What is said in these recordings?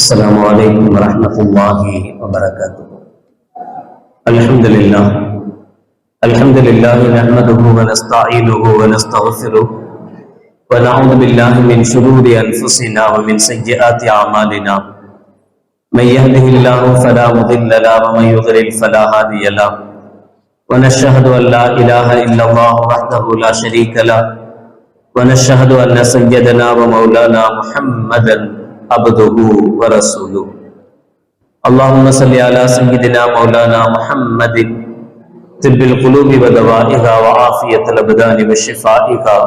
السلام عليكم ورحمة الله وبركاته. الحمد لله نحمده ونستعينه ونستغفره ونعوذ بالله من شرور أنفسنا ومن سيئات أعمالنا. من يهده الله فلا مضل له ومن يضلل فلا هادي له. ونشهد أن لا إله إلا الله وحده لا شريك له ونشهد أن سيدنا ومولانا محمدا عبده ورسوله. اللهم صل على سيدنا مولانا محمد طب القلوب ودوائها وعافية الأبدان وشفائها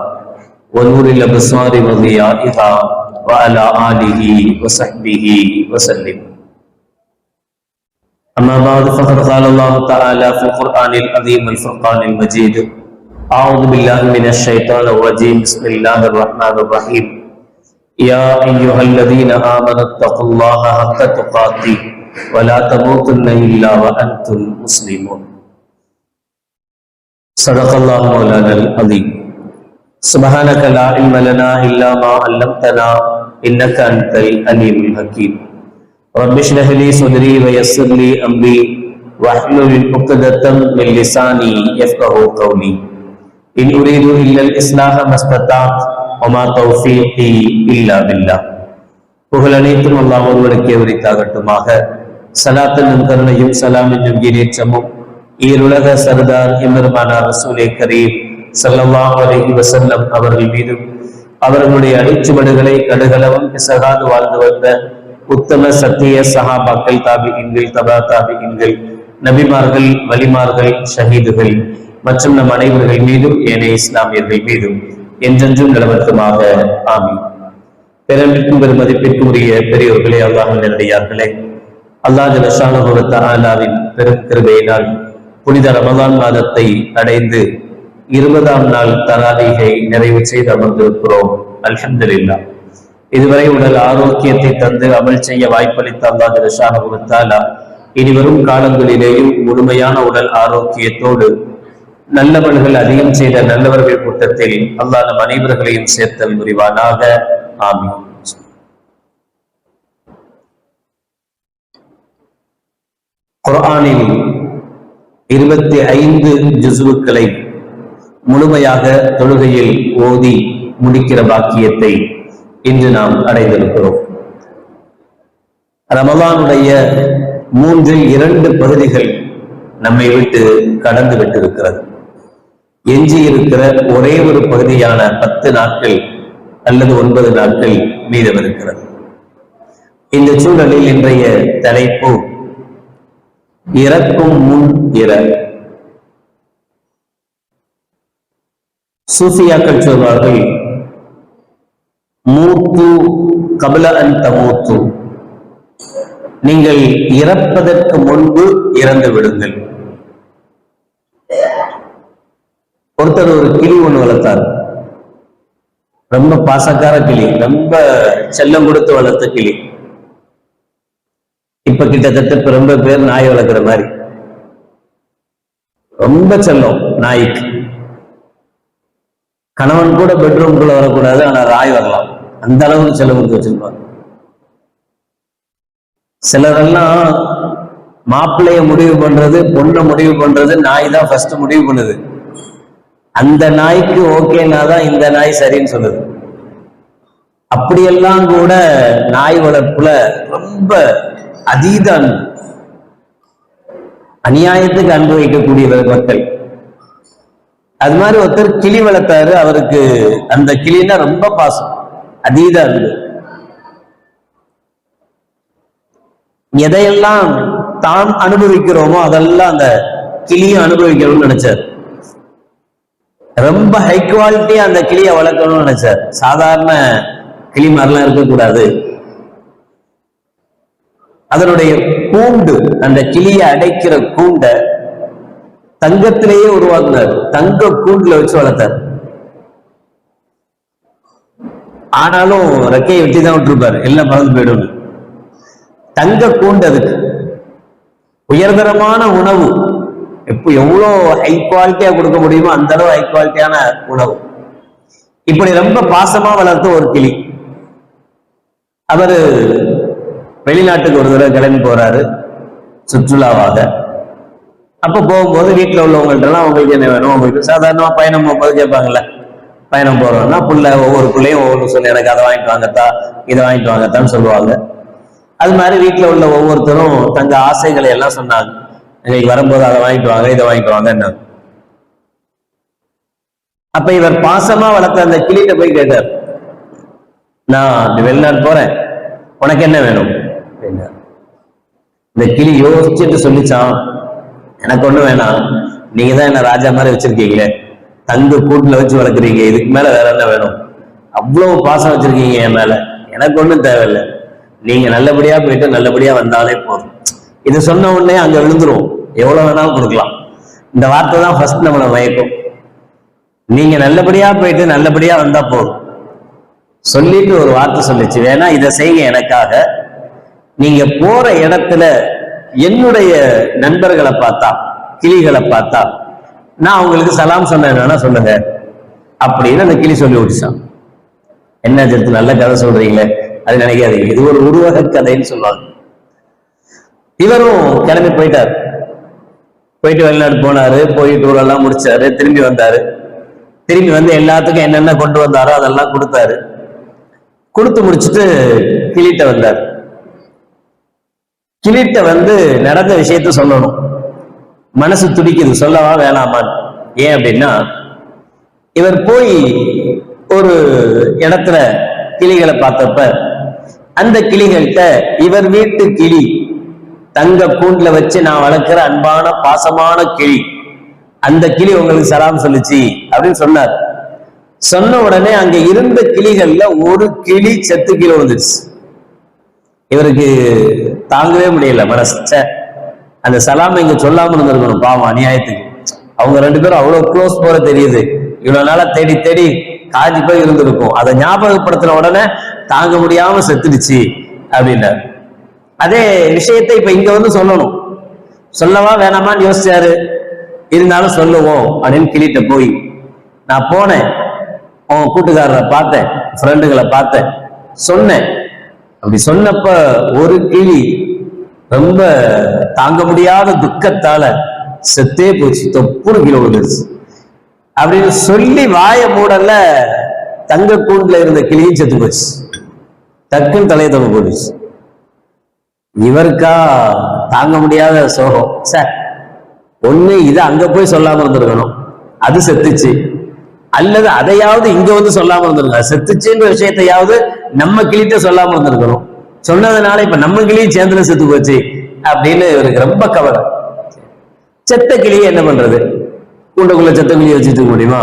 ونور الأبصار وضيائها وعلى آله وصحبه وسلم. أما بعد فقد قال الله تعالى في القرآن العظيم الفرقان المجيد: أعوذ بالله من الشيطان الرجيم. بسم الله الرحمن الرحيم. يا أيها الذين آمنوا اتقوا الله حق تقاته ولا تموتن إلا وأنتم مسلمون. صدق الله مولانا العظيم. سبحانك لا علم لنا إلا ما علمتنا إنك أنت العليم الحكيم. رب اشرح لي صدري ويسر لي أمري واحلل عقدة من لساني يفقهوا قولي. إن أريد إلا الإصلاح ما استطعت وما توفيقي إلا بالله. புகழ் அனைத்தும் அல்லாஹ் ஒருவருக்கே உரித்தாகட்டுமாக. சலாத்தும் கருணையும் சலாமின் ஈரேற்றமும் ஈருலக சர்தார் எம்பெருமானார் ரசூலே கரீம் ஸல்லல்லாஹு அலைஹி வஸல்லம் அவர்கள் மீதும் அவர்களுடைய அடிச்சுவடுகளை கடுகளவும் பிசகாது வாழ்ந்து வந்த உத்தம சத்திய சஹாபாக்கள், தாபிஈன்கள், தபா தாபிஈன்கள், நபிமார்கள், வலிமார்கள், ஷஹீதுகள் மற்றும் நம் அனைவர்கள் மீதும் ஏனைய இஸ்லாமியர்கள் மீதும் என்றென்றும் நிலவரத்துமாக ஆமீன். பெருமிற்கும் பெருமதிப்பிற்கும் உரிய பெரியோர்களே, அல்லாஹ்வின் நல்லடியார்களே, அல்லாஹ் ஜல்ல ஷானஹு வ தஆலாவின் பெரும் கிருபையினால் புனித ரமலான் மாதத்தை அடைந்து 20ஆம் நாள் தராவீஹை நிறைவு செய்து அமர்ந்திருக்கிறோம். அல்ஹம்துலில்லாஹ். இதுவரை உடல் ஆரோக்கியத்தை தந்து அமல் செய்ய வாய்ப்பளித்த அல்லாஹ் ஜல்ல ஷானஹு வ தஆலா இனி வரும் காலங்களிலேயும் முழுமையான உடல் ஆரோக்கியத்தோடு நல்லவர்கள் அதிகம் செய்த நல்லவர்கள் கூட்டத்தில் அல்லாஹ் நம் அனைவர்களையும் சேர்த்தல் புரிவானாக. ஆமீன். குர்ஆனில் 25 ஜுஸ்வுக்களை முழுமையாக தொழுகையில் ஓதி முடிக்கிற பாக்கியத்தை இன்று நாம் அடைந்திருக்கிறோம். ரமலானுடைய 2 பகுதிகள் நம்மை விட்டு கடந்து விட்டிருக்கிறது. எஞ்சி இருக்கிற ஒரே ஒரு பகுதியான 10 நாட்கள் அல்லது 9 நாட்கள் மீதம் இருக்கிறது. இந்த சூழலில் இன்றைய தலைப்பு இறக்கும் முன் இற. சூஃபியாக்கள் சொல்வார்கள், மூத்து கபல அன் தமூத்து, நீங்கள் இறப்பதற்கு முன்பு இறந்து விடுங்கள். ஒருத்தர் ஒரு கிளி ஒண்ணு வளர்த்தார். ரொம்ப பாசக்கார கிளி, ரொம்ப செல்லம் கொடுத்து வளர்த்த கிளி. இப்ப கிட்டத்தட்ட ரொம்ப பேர் நாய் வளர்க்குற மாதிரி, ரொம்ப செல்லம் நாய்க்கு. கணவன் கூட பெட்ரூம்குள்ள வரக்கூடாது, ஆனா நாய் வரலாம், அந்த அளவுக்கு செல்லம் கொடுத்து வச்சிருப்பாங்க. சிலரெல்லாம் மாப்பிள்ளைய முடிவு பண்றது, பொண்ணை முடிவு பண்றது நாய் தான் ஃபர்ஸ்ட் முடிவு பண்ணுது. அந்த நாய்க்கு ஓகேனா தான் இந்த நாய் சரின்னு சொல்லுது. அப்படியெல்லாம் கூட நாய் வளர்ப்புல ரொம்ப அதீத அன்பு, அநியாயத்துக்கு அன்பு வைக்கக்கூடிய மக்கள். அது மாதிரி ஒருத்தர் கிளி வளர்த்தாரு. அவருக்கு அந்த கிளின்னா ரொம்ப பாசம், அதீத அன்பு. எதையெல்லாம் தான் அனுபவிக்கிறோமோ அதெல்லாம் அந்த கிளியும் அனுபவிக்கணும்னு நினைச்சார். ரொம்ப ஹை குவாலிட்டியா அந்த கிளியை வளர்க்கணும்னு நினைச்சார். சாதாரண கிளி மாதிரிலாம் இருக்கக்கூடாது. அதனுடைய கூண்டு, அந்த கிளியை அடைக்கிற கூண்டை தங்கத்திலேயே உருவாக்குனார். தங்க கூண்டுல வச்சு வளர்த்தார். ஆனாலும் ரெக்கையை வெட்டி தான் விட்டுருப்பாரு, எல்லாம் பறந்து போயிடும். தங்க கூண்டு, அதுக்கு உயர்தரமான உணவு, எவ்வளோ ஹை குவாலிட்டியா கொடுக்க முடியுமோ அந்த அளவு ஹை குவாலிட்டியான உணவு. இப்படி ரொம்ப பாசமா வளர்த்த ஒரு கிளி. அவரு வெளிநாட்டுக்கு ஒரு தடவை கிளம்பி போறாரு சுற்றுலாவாக. அப்ப போகும்போது வீட்டுல உள்ளவங்கள்ட்ட எல்லாம் உங்களுக்கு என்ன வேணும், உங்களுக்கு சாதாரணமா பயணம் போகும்போது கேட்பாங்கல்ல, பயணம் போறோம்னா ஒவ்வொரு பிள்ளையும் ஒவ்வொரு சொல்லி எனக்கு அதை வாங்கிட்டு வாங்கத்தா இதை வாங்கிட்டு வாங்கத்தான்னு சொல்லுவாங்க. அது மாதிரி வீட்டுல உள்ள ஒவ்வொருத்தரும் தங்க ஆசைகளை எல்லாம் சொன்னாங்க. இன்னைக்கு வரும்போது அதை வாங்கிட்டு வாங்க இதை வாங்கிட்டு வாங்க என்ன. அப்ப இவர் பாசமா வளர்த்த அந்த கிளிகிட்ட போய் கேட்டார், நான் வெளிநாட்டு போறேன், உனக்கு என்ன வேணும் அப்படின்னா. இந்த கிளி யோசிச்சுட்டு சொல்லிச்சான், எனக்கு ஒண்ணு வேணாம், நீங்க தான் என்ன ராஜா மாதிரி வச்சிருக்கீங்களே, தங்க கூட்டுல வச்சு வளர்க்குறீங்க, இதுக்கு மேல வேற என்ன வேணும், அவ்வளவு பாசம் வச்சிருக்கீங்க என் மேல, எனக்கு ஒண்ணும் தேவையில்லை, நீங்க நல்லபடியா போயிட்டு நல்லபடியா வந்தாலே போதும். இது சொன்ன உடனே அங்க விழுந்துரும், எவ்வளவு வேணாலும் கொடுக்கலாம். இந்த வார்த்தை தான் ஃபர்ஸ்ட் நம்மளை மயக்கும். நீங்க நல்லபடியா போயிட்டு நல்லபடியா வந்தா போதும் சொல்லிட்டு ஒரு வார்த்தை சொல்லிச்சு, வேணா இதை செய்ய எனக்காக, நீங்க போற இடத்துல என்னுடைய நண்பர்களை பார்த்தா, கிளிகளை பார்த்தா நான் உங்களுக்கு சலாம் சொன்னேன்னா சொல்லுங்க அப்படின்னு அந்த கிளி சொல்லி விட்டுச்சான். என்ன சேர்த்து நல்ல கதை சொல்றீங்களே அது நினைக்காதீங்க, இது ஒரு உருவக கதைன்னு சொல்லுவாங்க. இவரும் கிளம்பி போயிட்டார். போயிட்டு வெளிநாடு போனாரு, போய் டூர் எல்லாம் முடிச்சாரு, திரும்பி வந்தாரு. திரும்பி வந்து எல்லாத்துக்கும் என்னென்ன கொண்டு வந்தாரோ அதெல்லாம் கொடுத்தாரு. கொடுத்து முடிச்சுட்டு கிளிட்ட வந்தார். கிளிட்ட வந்து நடந்த விஷயத்த சொல்லணும். மனசு துடிக்குது, சொல்லவா வேணாமான்னு. ஏன் அப்படின்னா, இவர் போய் ஒரு இடத்துல கிளிகளை பார்த்தப்ப அந்த கிளிகள்கிட்ட இவர் வீட்டு கிளி தங்க கூண்டுல வச்சு நான் வளர்க்கிற அன்பான பாசமான கிளி, அந்த கிளி உங்களுக்கு சலாம் சொல்லுச்சு அப்படின்னு சொன்னார். சொன்ன உடனே அங்க இருந்த கிளிகள்ல ஒரு கிளி செத்து கீழே விழுந்துச்சு. இவருக்கு தாங்கவே முடியல மனசு. அந்த சலாம இங்க சொல்லாம இருந்திருக்கணும், பாவம் அநியாயத்துக்கு. அவங்க ரெண்டு பேரும் அவ்வளவு க்ளோஸ் போல தெரியுது, இவ்வளவு நாளா தேடி தேடி காஞ்சி போய் இருந்திருக்கும். அதை ஞாபகப்படுத்தின உடனே தாங்க முடியாம செத்துடுச்சு அப்படின்னாரு. அதே விஷயத்தை இப்ப இங்க வந்து சொல்லணும், சொல்லவா வேணாமான்னு யோசிச்சாரு. இருந்தாலும் சொல்லுவோம் அப்படின்னு கிளிட்ட போய் நான் போனேன், உன் கூட்டுக்காரரை பார்த்தேன், ஃப்ரெண்டுகளை பார்த்தேன், சொன்னேன். அப்படி சொன்னப்ப ஒரு கிளி ரொம்ப தாங்க முடியாத துக்கத்தால செத்தே போச்சு, தொப்புன்னு கீழே விழுந்துருச்சு அப்படின்னு சொல்லி வாய மூடல தங்க கூண்டுல இருந்த கிளியும் செத்து போச்சு. டக்குன்னு தலையை தொங்க போட்டுச்சு. இவருக்கா தாங்க முடியாத சோகம். சார் ஒண்ணு இதை அங்க போய் சொல்லாம இருந்திருக்கணும், அது செத்துச்சு, அல்லது அதையாவது இங்க வந்து சொல்லாம இருந்திருக்கணும். செத்துச்சுன்ற விஷயத்தையாவது நம்ம கிளிட்ட சொல்லாம இருந்திருக்கணும். சொன்னதுனால இப்ப நம்ம கிளியும் சேர்ந்துல செத்து போச்சு அப்படின்னு இவருக்கு ரொம்ப கவலை. செத்த கிளியை என்ன பண்றது, கூண்டுக்குள்ள செத்த கிளியை வச்சுட்டு முடியுமா?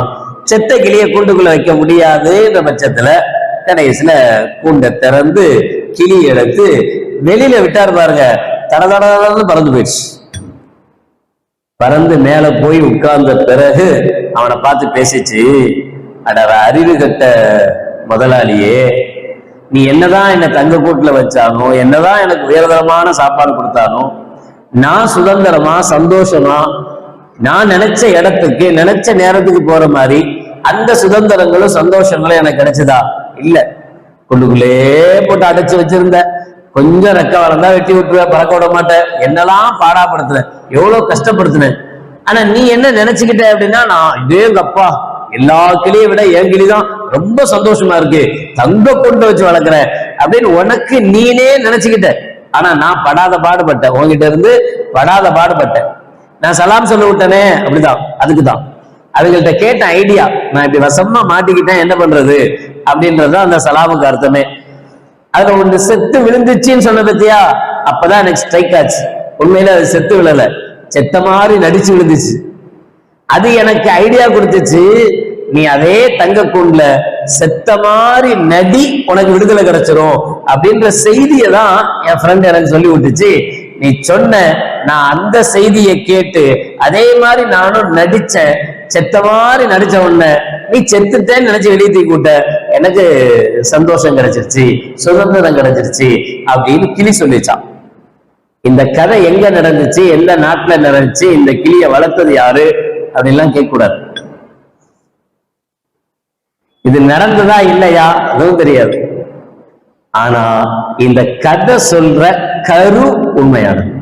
செத்த கிளியை கூண்டுக்குள்ள வைக்க முடியாதுன்ற பட்சத்துல கடைசியில கூண்டை திறந்து கிளி எடுத்து வெளியில விட்டார் பாருங்க, தடதடன்னு பறந்து போயிடுச்சு. பறந்து மேல போய் உட்கார்ந்த பிறகு அவனை பார்த்து பேசிச்சு, அட அறிவு கட்ட முதலாளியே, நீ என்னதான் என்ன தங்க கூட்டுல வச்சானோ, என்னதான் எனக்கு உயர்தரமான சாப்பாடு கொடுத்தானோ, நான் சுதந்திரமா சந்தோஷமா நான் நினைச்ச இடத்துக்கு நினைச்ச நேரத்துக்கு போற மாதிரி அந்த சுதந்திரங்களும் சந்தோஷங்களும் எனக்கு கிடைச்சதா? இல்ல, கொண்டுக்குள்ளே போட்டு அடைச்சு வச்சிருந்த, கொஞ்சம் ரெக்க வளர்ந்தா வெட்டி விட்டுருவ, பறக்க விட மாட்டேன், என்னெல்லாம் பாடாப்படுத்துனேன், எவ்வளவு கஷ்டப்படுத்தினேன். ஆனா நீ என்ன நினைச்சுக்கிட்ட அப்படின்னா, நான் இதே அப்பா எல்லா கிளியை விட என் கிளிதான் ரொம்ப சந்தோஷமா இருக்கு, தங்க கொண்டு வச்சு வளர்க்குறேன் அப்படின்னு உனக்கு நீனே நினைச்சுக்கிட்ட. ஆனா நான் படாத பாடுபட்டேன், உங்ககிட்ட இருந்து படாத பாடுபட்டேன். நான் சலாம் சொல்ல விட்டனே, அப்படிதான், அதுக்குதான் அவங்கள்ட்ட கேட்ட ஐடியா. நான் இப்படி வசமா மாட்டிக்கிட்டேன், என்ன பண்றது அப்படின்றதுதான் அந்த சலாமுக்கு அர்த்தமே. அதுல ஒன்று செத்து விழுந்துச்சுன்னு சொன்ன பத்தியா, அப்பதான் எனக்கு ஸ்ட்ரைக் ஆச்சு. உண்மையில அது செத்து விழல, செத்த மாதிரி நடிச்சு விழுந்துச்சு. அது எனக்கு ஐடியா கொடுத்துச்சு, நீ அதே தங்க கூண்டுல செத்த மாதிரி நடி, உனக்கு விடுதலை கிடைச்சிரும் அப்படின்ற செய்தியை தான் என் ஃப்ரெண்ட் எனக்கு சொல்லி விட்டுச்சு. நீ சொன்ன, நான் அந்த செய்தியை கேட்டு அதே மாதிரி நானும் நடிச்சேன், செத்த மாதிரி நடிச்ச உடனே நீ செத்துட்டேன்னு நினைச்சு வெளியே தூக்கி விட்ட, எனக்கு சந்தோஷம் கிடைச்சிருச்சு, சுதந்திரம் கிடைச்சிருச்சு அப்படின்னு கிளி சொல்லிச்சான். இந்த கதை எங்க நடந்துச்சு, எந்த நாட்டுல நடந்துச்சு, இந்த கிளியை வளர்த்தது யாரு அப்படின்லாம் கேட்க கூடாது. இது நடந்ததா இல்லையா அதுவும் தெரியாது. ஆனா இந்த கதை சொல்ற கரு உண்மையானது.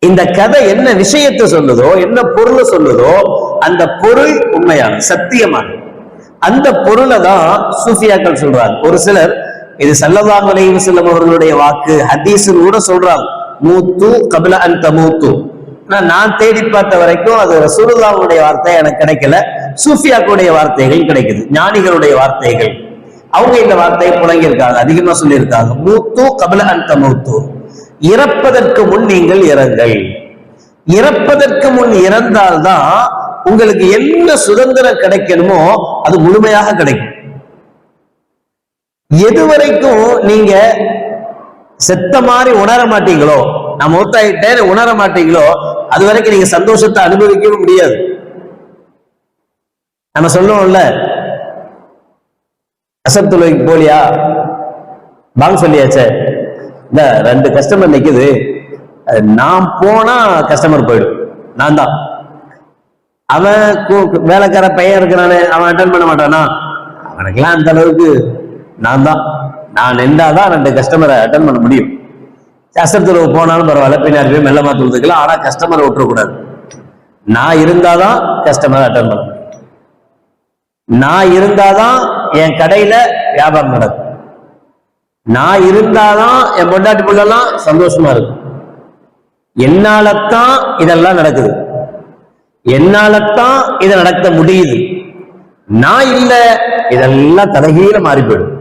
இந்த கதை என்ன விஷயத்தை சொல்லுதோ, என்ன பொருளை சொல்லுதோ, அந்த பொருள் உண்மையான சத்தியமான அந்த பொருளை தான் சூஃபியாக்கள் சொல்றாங்க. ஒரு சிலர் இது ஸல்லல்லாஹு அலைஹி வஸல்லம் அவர்களுடைய வாக்கு, ஹதீஸ்னு கூட சொல்றாங்க. மூத்து கப்ல அன் தமூத்து. நான் தேடி பார்த்த வரைக்கும் அது ரசூலுல்லாஹ்வுடைய வார்த்தை எனக்கு கிடைக்கல, சூஃபியாக்களுடைய வார்த்தைகள் கிடைக்குது, ஞானிகளுடைய வார்த்தைகள். அவங்க இந்த வார்த்தையை புழங்கியிருக்காங்க, அதிகமா சொல்லியிருக்காங்க. மூத்து கப்ல அன் தமூத்து, இறப்பதற்கு முன் நீங்கள் இறங்கள். இறப்பதற்கு முன் இறந்தால்தான் உங்களுக்கு என்ன சுதந்திரம் கிடைக்கணுமோ அது முழுமையாக கிடைக்கும். எது வரைக்கும் நீங்க செத்த மாதிரி உணர மாட்டீங்களோ, நான் மூத்தாயிட்டேன்னு உணர மாட்டீங்களோ, அது வரைக்கும் நீங்க சந்தோஷத்தை அனுபவிக்கவே முடியாது. நம்ம சொல்லுவோம்ல, அசர் தொழுகைக்கு போலியா, பாங்க சொல்லியாச்சே, இந்த 2 கஸ்டமர் நிக்குது, நான் போனா கஸ்டமர் போயிடும், நான் தான். அவன் வேலைக்கார பையன் இருக்கிறானே, அவன் அட்டன் பண்ண மாட்டானா, அவனுக்கெல்லாம் அந்த அளவுக்கு நான் தான். நான் நின்றாதான் 2 கஸ்டமரை அட்டன் பண்ண முடியும். அசர் போனாலும் பரவாயில்ல, பின்னாடி போய் மெல்ல மாத்துறதுக்கலாம், ஆனா கஸ்டமரை விட்டுறக்கூடாது. நான் இருந்தாதான் கஸ்டமரை அட்டன் பண்ண முடியும். நான் இருந்தாதான் என் கடையில வியாபாரம் நடக்கும். நான் இருந்தாதான் என் பொண்டாட்டி பிள்ளைலாம் சந்தோஷமா இருக்கும். என்னாலத்தான் இதெல்லாம் நடக்குது, என்னாலத்தான் இதை நடத்த முடியுது. நான் இல்ல இதெல்லாம் தலைகீழ மாறி போயிடும்.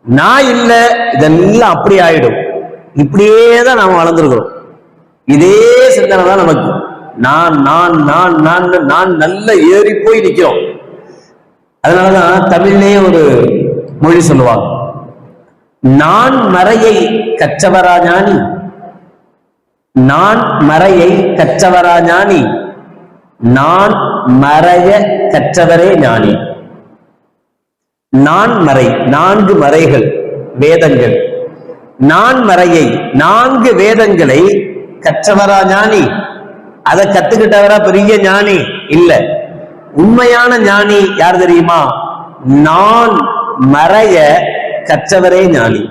நான் இல்ல இதெல்லாம் அப்படி ஆயிடும். இப்படியேதான் நாம வளர்ந்துருக்கிறோம். இதே சிந்தனை தான் நமக்கு. நான் நான் நான் நான் நான் நல்ல ஏறி போய் நிக்கிறோம். அதனாலதான் தமிழ்லயே ஒரு மொழி சொல்லுவாங்க, நான் மறையை கற்றவரா ஞானி, நான் மறையை கற்றவரா ஞானி, நான் மறைய கற்றவரே ஞானி. நான் மறை, 4 மறைகள் வேதங்கள். நான் மறையை 4 வேதங்களை கற்றவரா ஞானி, அதை கத்துக்கிட்டவரா பெரிய ஞானி இல்ல. உண்மையான ஞானி யார் தெரியுமா? நான் மறைய கற்றவரே ஞானி.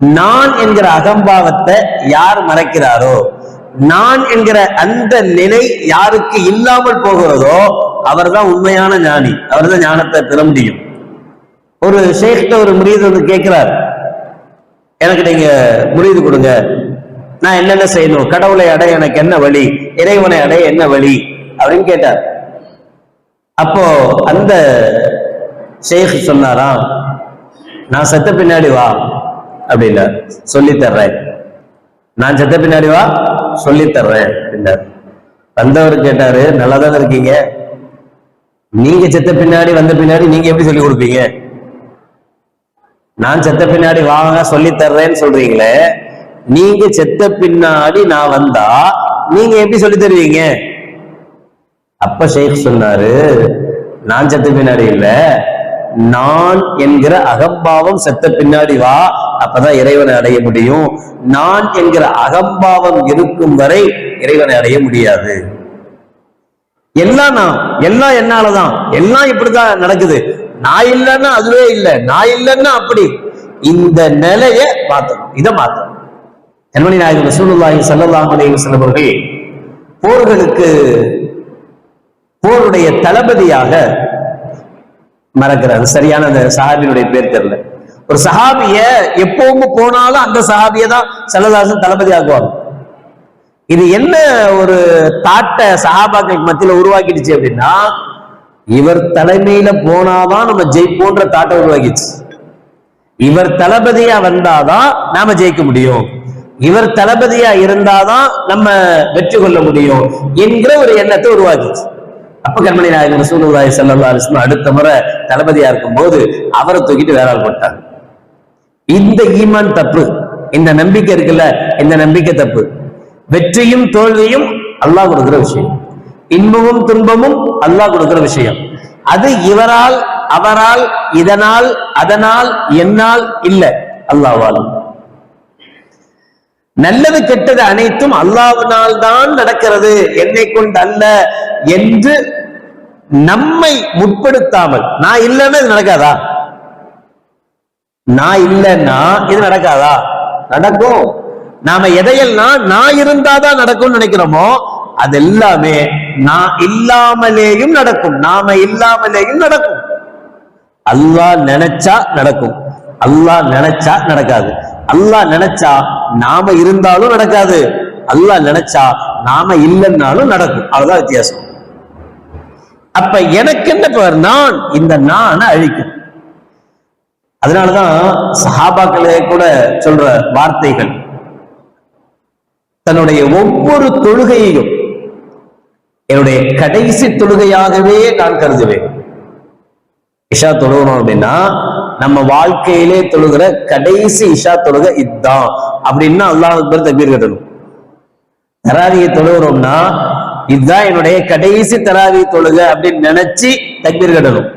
நான் என்கிற அகம்பாவத்தை யார் மறைக்கிறாரோ, நான் என்கிற அந்த நிலை யாருக்கு இல்லாமல் போகிறதோ அவர்தான் உண்மையான ஞானி. அவர்தான் ஞானத்தை பெற முடியும். ஒரு ஷேக்ட்ட ஒரு முரீது வந்து கேட்கிறார், எனக்கு நீங்க முரீது கொடுங்க, நான் என்னென்ன செய்யணும், கடவுளை அடைய எனக்கு என்ன வழி, இறைவனை அடைய என்ன வழி அப்படின்னு கேட்டார். அப்போ அந்த ஷேக் சொன்னாராம், நான் செத்த பின்னாடி வா அப்படின்னா சொல்லி தர்றேன், நான் செத்த பின்னாடி வா சொல்லி தர்றேன் அப்படின்னாரு. வந்தவர் கேட்டாரு, நல்லா தானே இருக்கீங்க, நீங்க செத்த பின்னாடி வந்த பின்னாடி நீங்க எப்படி சொல்லி கொடுப்பீங்க? நான் செத்த பின்னாடி வாங்க சொல்லி தர்றேன்னு சொல்றீங்களே, நீங்க செத்த பின்னாடி நான் வந்தா நீங்க எப்படி சொல்லி தருவீங்க? அப்ப ஷேக் சொன்னாரு, நான் செத்த பின்னாடி இல்ல, நான் என்கிற அகம்பாவம் செத்த பின்னாடி வா, அப்பதான் இறைவனை அடைய முடியும். நான் என்கிற அகம்பாவம் இருக்கும் வரை இறைவனை அடைய முடியாது. எல்லாம் நான், எல்லாம் என்னாலதான், எல்லாம் இப்படிதான் நடக்குது. நான் இல்லைன்னா அதுவே இல்லை, நான் இல்லைன்னா அப்படி. இந்த நிலையை மாத்தணும், இதை மாத்தணும். கண்மணி நாயகம் ரசூலுல்லாஹி ஸல்லல்லாஹு அலைஹி வஸல்லம் அவர்கள் போர்களுக்கு போருடைய தளபதியாக மறக்கிறார். சரியான அந்த சஹாபியுடைய பேர் தெரியல. ஒரு சஹாபிய எப்பவும் போனாலும் அந்த சஹாபிய தான் ஸல்லல்லாஹு தளபதி ஆக்குவாங்க. இது என்ன ஒரு தாட்ட சஹாபாக்களுக்கு மத்தியில உருவாக்கிடுச்சு அப்படின்னா, இவர் தலைமையில போனாதான் நம்ம ஜெயிப்போன்ற தாட்டை உருவாக்கிச்சு. இவர் தளபதியா வந்தாதான் நாம ஜெயிக்க முடியும், இவர் தளபதியா இருந்தாதான் நம்ம வெற்றி கொள்ள முடியும் என்கிற ஒரு எண்ணத்தை உருவாக்கிச்சு. அப்ப கண்மணி நாயகம் ரசூலுல்லாஹி ஸல்லல்லாஹு அலைஹி வஸல்லம் அடுத்த முறை தளபதியா இருக்கும் போது அவரை தூக்கிட்டு வேற ஆள் போட்டாங்க. இந்த ஈமான் தப்பு, இந்த நம்பிக்கை இருக்குல்ல, இந்த நம்பிக்கை தப்பு. வெற்றியும் தோல்வியும் அல்லாஹ் கொடுக்கிற விஷயம், இன்பமும் துன்பமும் அல்லாஹ் கொடுக்கிற விஷயம். அது இவரால் அவரால் இதனால் அதனால் என்னால் இல்ல, அல்லாஹ்வால். நல்லது கெட்டது அனைத்தும் அல்லாஹ்வினால் தான் நடக்கிறது, என்னை கொண்டு அல்ல என்று நம்மை முற்படுத்தாமல், நான் இல்லைன்னா இது நடக்காதா, நான் இல்லைன்னா இது நடக்காதா? நடக்கும். நாம எதையெல்லாம் நான் இருந்தாதான் நடக்கும்னு நினைக்கிறோமோ அது எல்லாமே நான் இல்லாமலேயும் நடக்கும், நாம இல்லாமலேயும் நடக்கும். அல்லாஹ் நினைச்சா நடக்கும், அல்லாஹ் நினைச்சா நடக்காது. அல்லாஹ் நினைச்சா நாம இருந்தாலும் நடக்காது, அல்லாஹ் நினைச்சா நாம இல்லைன்னாலும் நடக்கும். அவ்வளவுதான் வித்தியாசம். அப்ப எனக்கு என்ன பேர்? நான். இந்த நான் அழிக்கும். அதனாலதான் சஹாபாக்களே கூட சொல்ற வார்த்தைகள், தன்னுடைய ஒவ்வொரு தொழுகையையும் என்னுடைய கடைசி தொழுகையாகவே நான் கருதுவேன். இஷா தொழுகணும் அப்படின்னா நம்ம வாழ்க்கையிலே தொழுகிற கடைசி இஷா தொழுகை இதுதான் அப்படின்னா அல்லாஹ் அக்பர் தக்பீர் கட்டணும். தராவியை தொழுகிறோம்னா இதுதான் என்னுடைய கடைசி தராவி தொழுகை அப்படின்னு நினைச்சு தக்பீர் கட்டணும்.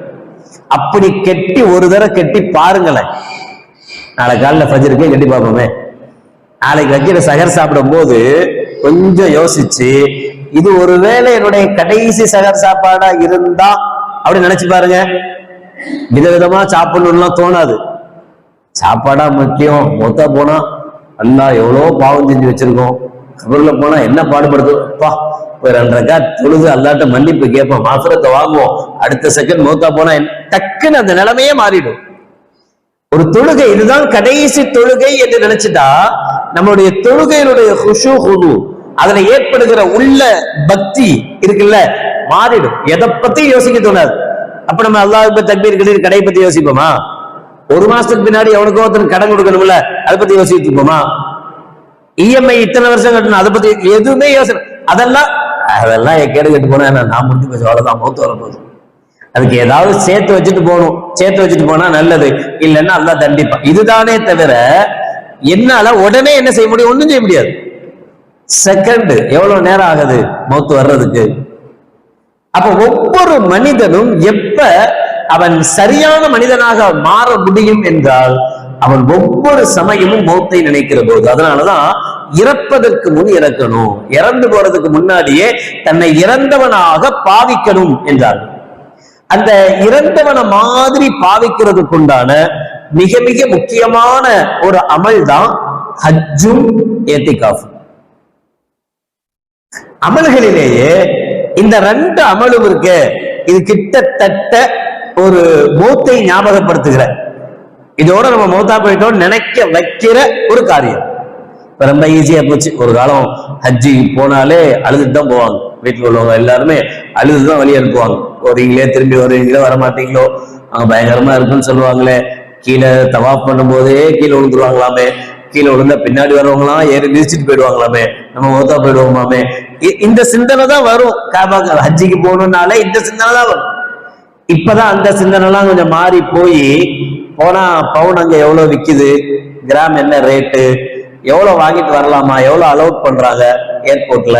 அப்படி கெட்டி ஒரு தடவை கெட்டி பாருங்களேன். நாளை காலைல ஃபஜ்ருக்கே கெட்டி பார்ப்போமே. நாளைக்கு வைக்கிற சகர் சாப்பிடும் போது கொஞ்சம் யோசிச்சு, இது ஒருவேளை என்னுடைய கடைசி சகர் சாப்பாடா இருந்தா அப்படி நினைச்சு பாருங்க. விதவிதமா சாப்பிடணும்லாம் தோணாது. சாப்பாடா முக்கியம். மொத்த போனா அல்லாஹ் எவ்வளோ பாவம் செஞ்சு வச்சிருக்கோம். கபர்ல போனா என்ன பாடுபடுதுப்பா, ஒரு 2 ரக்காத் தொழுது அல்லாட்ட மன்னிப்பு கேட்போம், மாஃபிரத்தை வாங்குவோம். அடுத்த செகண்ட் மௌத்தா போனா டக்குன்னு அந்த நிலைமையே மாறிடும். ஒரு தொழுகை இதுதான் கடைசி தொழுகை என்று நினைச்சுட்டா நம்மளுடைய தொழுகையினுடைய ஹுஷு ஹுது, அதுல ஏற்படுகிற உள்ள பக்தி இருக்குல்ல, மாறிடும். எதை பத்தி யோசிக்க தோணாது. அப்ப நம்ம அல்லாஹ் தக்பீர் கட்டிட்டு கடை பத்தி யோசிப்போமா? ஒரு மாசத்துக்கு பின்னாடி எவனுக்கோ ஒருத்தர் கடன் கொடுக்கணும்ல, அதை பத்தி யோசிச்சுட்டு இருப்போமா? இஎம்ஐ இத்தனை வருஷம் கட்டணும், அதை பத்தி எதுவுமே யோசனை. அதெல்லாம் கேடு கட்டு போனா நான் முடிஞ்சு போச்சு, அவ்வளவுதான், மௌத்து வரப்போகுது. அதுக்கு ஏதாவது சேர்த்து வச்சுட்டு போகணும். சேர்த்து வச்சுட்டு போனா நல்லது, இல்லைன்னா அல்லாஹ் தண்டிப்பான். இதுதானே தவிர என்னால உடனே என்ன செய்ய முடியும்? ஒண்ணும் செய்ய முடியாது. செகண்ட் எவ்வளவு நேரம் ஆகுது மௌத்து வர்றதுக்கு? அப்ப ஒவ்வொரு மனிதனும் எப்ப அவன் சரியான மனிதனாக மாற முடியும் என்றால் அவன் ஒவ்வொரு சமயமும் மௌத்தை நினைக்கிற போது. அதனாலதான் இறப்பதற்கு முன் இறக்கணும், இறந்து போறதுக்கு முன்னாடியே தன்னை இறந்தவனாக பாவிக்கணும் என்றார்கள். அந்த இறந்தவன மாதிரி பாவிக்கிறதுக்குண்டான மிக மிக முக்கியமான ஒரு அமல் தான் ஹஜ்ஜும் ஏத்திகாஃபும். அமல்களிலேயே இந்த 2 அமலும் இருக்கு. இது கிட்டத்தட்ட ஒரு மௌத்தை ஞாபகப்படுத்துகிற, இதோட நம்ம மௌத்தா போயிட்டோம் நினைக்க வைக்கிற ஒரு காரியம். ரொம்ப ஈஸியா போச்சு. ஒரு காலம் ஹஜ்ஜி போனாலே அழுதுட்டு தான் போவாங்க. வீட்டில் உள்ளவங்க எல்லாருமே அழுதுதான் வழி அனுப்புவாங்க. வரீங்களே, திரும்பி வருவீங்களோ, வரமாட்டீங்களோ, அங்க பயங்கரமா இருக்குன்னு சொல்லுவாங்களே. கீழே தவாப் பண்ணும் போதே கீழே விழுந்துருவாங்களாமே, கீழே விழுந்தா பின்னாடி வரவங்களாம் ஏறி மிதிச்சுட்டு போயிடுவாங்களாமே, நம்ம மௌத்தா போயிடுவோமாமே. இந்த சிந்தனை தான் வரும். ஹஜ்ஜிக்கு போகணும்னாலே இந்த சிந்தனை தான் வரும். இப்பதான் அந்த சிந்தனை எல்லாம் கொஞ்சம் மாறி போய் போனா பவுன் அங்க எவ்வளவு விக்குது, கிராம் என்ன ரேட்டு, எவ்வளவு வாங்கிட்டு வரலாமா, எவ்வளவு அலோட் பண்றாங்க ஏர்போர்ட்ல,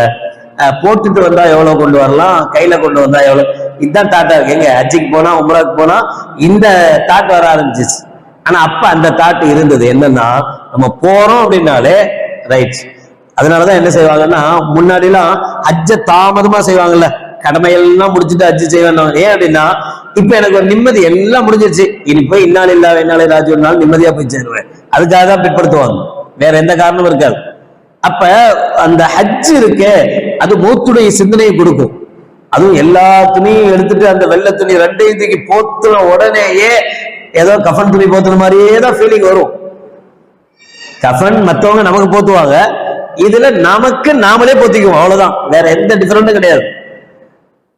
போட்டுட்டு வந்தா எவ்வளவு கொண்டு வரலாம், கையில கொண்டு வந்தா எவ்வளவு, இதுதான் தாட்டா இருக்கு. எங்க ஹஜ்ஜிக்கு போனா உம்ராக்கு போனா இந்த தாட் வர ஆரம்பிச்சிச்சு. ஆனா அப்ப அந்த தாட் இருந்தது. என்னன்னா நம்ம போறோம் அப்படின்னாலே ரைட். அதனாலதான் என்ன செய்வாங்கன்னா முன்னாடி எல்லாம் ஹஜ்ஜ தாமதமா செய்வாங்கல்ல, கடமையெல்லாம் முடிச்சுட்டு ஹஜ்ஜு செய்வாங்க. ஏன் அப்படின்னா இப்ப எனக்கு ஒரு நிம்மதி, எல்லாம் முடிஞ்சிருச்சு, இனி போய் இன்னால இல்ல என்னாலே ராஜு ஒரு நாள் நிம்மதியா போய் சேருவேன், அதுக்காக தான் பிற்படுத்துவாங்க, வேற எந்த காரணமும் இருக்காது. அப்ப அந்த ஹஜ் இருக்கு, அது மௌத்துடைய சிந்தனையை கொடுக்கும். அதுவும் எல்லா துணியும் எடுத்துட்டு அந்த வெள்ளை துணி 2ஐயும் தூக்கி போத்துன உடனேயே ஏதோ கஃபன் துணி போத்துன மாதிரியே தான் ஃபீலிங் வரும். கஃபன் மத்தவங்க நமக்கு போத்துவாங்க, இதுல நமக்கு நாமளே போத்திக்குவோம், அவ்வளவுதான், வேற எந்த டிஃபரெண்டும் கிடையாது.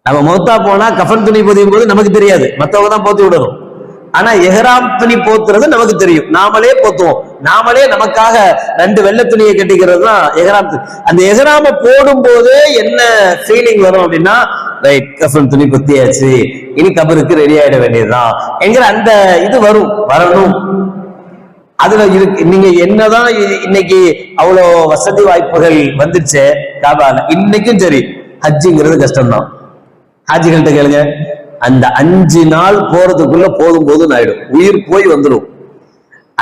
நம்ம மௌத்தா போனா கஃபன் துணி போதிக்கும் போது நமக்கு தெரியாது, மத்தவங்க தான் போத்தி விடணும். ஆனா எஹ்ராம் துணி போத்துறது நமக்கு தெரியும், நாமளே போத்துவோம். நாமளே நமக்காக 2 வெள்ளை துணியை கட்டிக்கிறது தான் எஹ்ராம். அந்த எஹ்ராம போடும் போது என்ன ஃபீலிங் வரும் அப்படின்னா, ரைட் கஃபன் துணி பொத்தியாச்சு, இனி கபருக்கு ரெடி ஆயிட வேண்டியதுதான் என்கிற அந்த இது வரணும். அதுல இருக்கு. நீங்க என்னதான் இன்னைக்கு அவ்வளவு வசதி வாய்ப்புகள் வந்துருச்சு காபால, இன்னைக்கும் சரி ஹஜ்ஜிங்கிறது கஷ்டம்தான். ஹாஜிகள்கிட்ட கேளுங்க, அந்த 5 நாள் போறதுக்குள்ள போதும் போதும் ஆயிடும், உயிர் போய் வந்துடும்.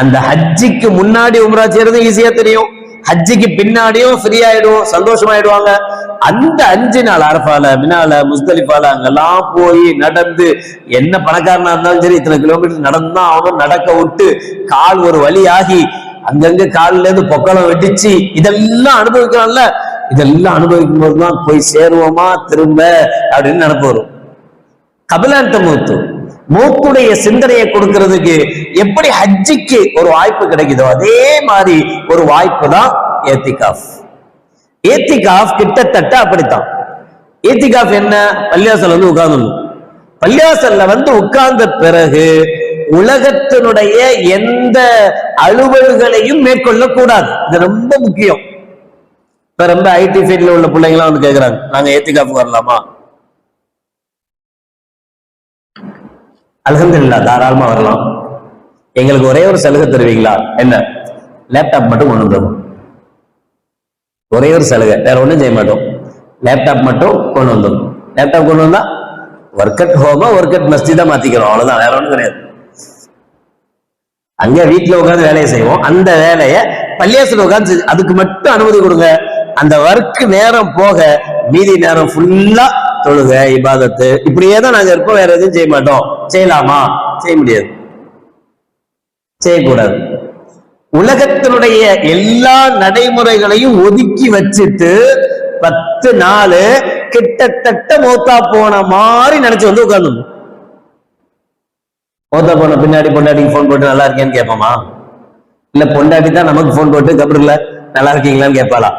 அந்த ஹஜ்ஜிக்கு முன்னாடி உம்ரா செய்யறது ஈஸியா தெரியும், ஹஜ்ஜிக்கு பின்னாடியும் ஃப்ரீ ஆயிடும், சந்தோஷமாயிடுவாங்க. அந்த 5 நாள் அரஃபால, மினால, முஸ்தலிஃபால அங்கெல்லாம் போய் நடந்து, என்ன பணக்காரனா இருந்தாலும் சரி இத்தனை கிலோமீட்டர் நடந்துதான் அவனும் நடக்க விட்டு கால் ஒரு வழி ஆகி அங்கங்க காலில இருந்து பொக்களம் வெட்டிச்சு, இதெல்லாம் அனுபவிக்கிறான்ல. இதெல்லாம் அனுபவிக்கும் போதுதான் போய் சேருவோமா திரும்ப அப்படின்னு நினைப்பு வரும். கபிலாந்த மூத்துடைய சிந்தனையை கொடுக்கிறதுக்கு எப்படி ஹஜ்ஜிக்கு ஒரு வாய்ப்பு கிடைக்குதோ அதே மாதிரி ஒரு வாய்ப்பு தான் ஏத்திகாஃப். ஏத்திகாஃப் கிட்டத்தட்ட அப்படித்தான். ஏத்திகாஃப் என்ன? பள்ளியாசல் வந்து உட்கார்ந்துடணும். பள்ளியாசல்ல வந்து உட்கார்ந்த பிறகு உலகத்தினுடைய எந்த அலுவல்களையும் மேற்கொள்ள கூடாது. இது ரொம்ப முக்கியம். இப்ப ரொம்ப ஐடி ஃபீல்ட்ல உள்ள பிள்ளைங்களாம் வந்து கேட்கிறாங்க, நாங்க ஏத்திகாஃப் வரலாமா? அல்ஹம்துலில்லாஹ், தாராளமா வரலாம். எங்களுக்கு ஒரே ஒரு சலுகை தருவீங்களா? என்ன? லேப்டாப் மட்டும் கொண்டு வந்துடும். ஒரே ஒரு சலுகை, வேற ஒண்ணும் செய்ய மாட்டோம். லேப்டாப் மட்டும் கொண்டு வந்துடும். லேப்டாப் கொண்டு வந்தா ஒர்க் அட் ஹோமா ஒர்க் அட் மஸ்ஜிதா மாத்திக்கிறோம், அவ்வளவுதான், வேற ஒண்ணும் கிடையாது. அங்க வீட்டுல உட்காந்து வேலையை செய்வோம், அந்த வேலையை பள்ளியாசல உட்காந்து அதுக்கு மட்டும் அனுமதி கொடுங்க. அந்த ஒர்க் நேரம் போக மீதி நேரம் ஃபுல்லா தொழுக, இபாதத்து, இப்படியே தான் நாங்க இருப்போம், வேற எதுவும் செய்ய மாட்டோம். செய்யலாமா? செய்ய முடியாது, செய்யக்கூடாது. உலகத்தினுடைய எல்லா நடைமுறைகளையும் ஒதுக்கி வச்சுட்டு 10 நாள் கிட்டத்தட்ட மௌத்தா போன மாதிரி நினைச்சு வந்து உட்கார்ந்து. மௌத்தா போன பின்னாடி பொண்டாட்டிக்கு போன் போட்டு நல்லா இருக்கேன்னு கேட்போமா? இல்ல பொண்டாட்டி தான் நமக்கு போன் போட்டு கபருல நல்லா இருக்கீங்களான்னு கேட்பாளா?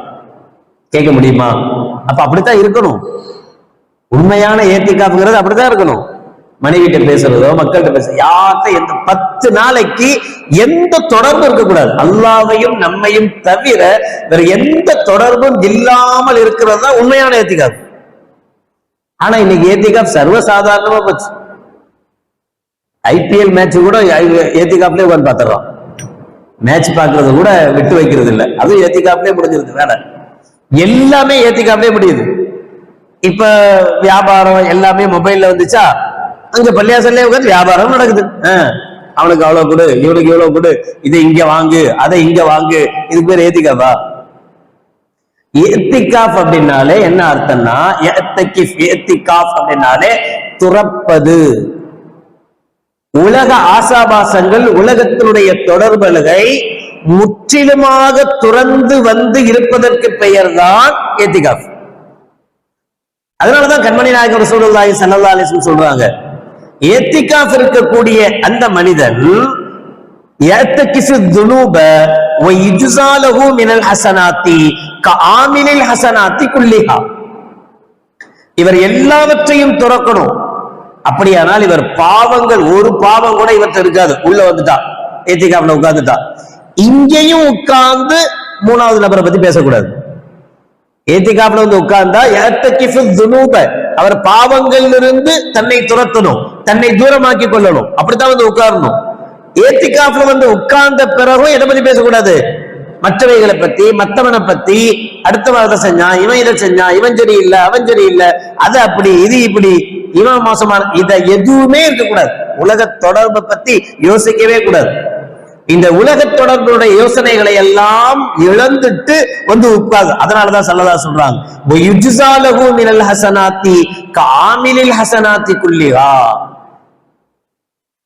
கேட்க முடியுமா? அப்ப அப்படித்தான் இருக்கணும். உண்மையான ஏத்திகாஃப்ங்கிறது அப்படித்தான் இருக்கணும். மனைவிட்ட பேசுறதோ மக்கள்கிட்ட பேசுறதோ யார்கிட்ட எந்த 10 நாளைக்கு எந்த தொடர்பும் இருக்கக்கூடாது. அல்லாஹ்வையும் நம்மையும் தவிர வேற எந்த தொடர்பும் இல்லாமல் இருக்கிறது தான் உண்மையான ஏத்திகாஃப். ஆனா இன்னைக்கு ஏத்திகாஃப் சர்வசாதாரணமா போச்சு. ஐபிஎல் மேட்ச் கூட ஏத்திகாஃப்லயே உட்கார்ந்து பாத்துறோம். மேட்ச் பாக்குறது கூட விட்டு வைக்கிறது இல்லை, அதுவும் ஏத்திகாஃப்லயே முடிஞ்சிருக்கு. வேற எல்லாமே ஏத்திகாஃப்லயே முடியுது. இப்ப வியாபாரம் எல்லாமே மொபைல்ல வந்துச்சா, அங்க பள்ளியாசல்லே உட்காந்து வியாபாரம் நடக்குது. அவனுக்கு அவ்வளவு கொடு, இவனுக்கு இவ்வளவு கொடு, இதை இங்க வாங்கு, அதை இங்க வாங்கு, இதுக்கு பேர் ஏத்திகாஃபா? ஏத்திகாஃப் அப்படின்னாலே என்ன அர்த்தம்னா, ஏத்திகாஃப் அப்படின்னாலே துறப்பது. உலக ஆசாபாசங்கள், உலகத்தினுடைய தொடர்புகளை முற்றிலுமாக துறந்து வந்து இருப்பதற்கு பெயர் தான் ஏத்திகாஃப். அதனாலதான் கண்மணி நாயகம் ரசூலுல்லாஹி ஸல்லல்லாஹு அலைஹி வஸல்லம் சொல்றாங்க, ஏத்திகாஃப் இருக்கக்கூடிய அந்த மனிதன் யத்தகிசு துனூப வ யுஜ்ஸாலஹு மினல் ஹஸனாத்தி கஆமிலில் ஹஸனாத்தி குல்லிஹா. இவர் எல்லாவற்றையும் துறக்கணும். அப்படியானால் இவர் பாவங்கள், ஒரு பாவம் கூட இவற்றை இருக்காது. உள்ள வந்துட்டா, ஏத்திகாஃப்ல உட்கார்ந்துட்டா, இங்கேயும் உட்கார்ந்து 3வது நபரை பத்தி பேசக்கூடாது. ஏத்திகாஃப்ல வந்து உட்கார்ந்தா யத்தகிஃபு துனூப, அவர் பாவங்களிலிருந்து தன்னை துரத்தணும், தன்னை தூரமாக்கி கொள்ளணும். அப்படித்தான் வந்து உட்காரணும். ஏத்திகாஃப்ல வந்து உட்கார்ந்த பிறகும் எதை பத்தி பேசக்கூடாது? மற்றவைகளை பத்தி, மற்றவனை பத்தி, அடுத்த வாரத்தை செஞ்சான், இவன் இதை செஞ்சான், இவன் சரி இல்லை, அவன் சரி இல்லை, அது அப்படி, இது இப்படி, இவன் மோசமான, இதை எதுவுமே இருக்கக்கூடாது. உலக தொடர்பை பத்தி யோசிக்கவே கூடாது. இந்த உலக தொடர்புடைய யோசனைகளை எல்லாம் இழந்துட்டு வந்து உட்கார்ந்து. அதனாலதான் ஸல்லல்லாஹு சொல்றாங்க, யுஜ்ஸாலஹு மினல் ஹஸனாத்தி கஆமிலில் ஹஸனாத்தி குல்லிஹா.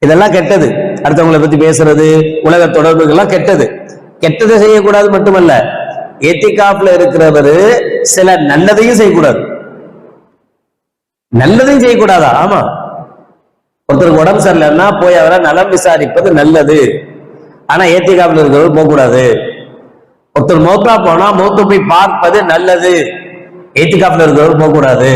இதெல்லாம் கெட்டது. அடுத்தவங்களை பத்தி பேசுறது, உலக தொடர்புகள் எல்லாம் கெட்டது. கெட்டதை செய்யக்கூடாது மட்டுமல்ல, ஏத்திகாஃப்ல இருக்கிறவர் சில நல்லதையும் செய்யக்கூடாது. நல்லதையும் செய்யக்கூடாதா? ஆமா, ஒருத்தருக்கு உடம்பு சரியில்லைன்னா போய் அவரை நலம் விசாரிப்பது நல்லது. ஆனா ஏத்திகாஃப்ல இருக்கிறவர் போக கூடாது. ஒருத்தர் மௌத்தா போனா மௌத்த போய் பார்ப்பது நல்லது. ஏத்திகாஃப்ல இருக்கிறவர் போக கூடாது.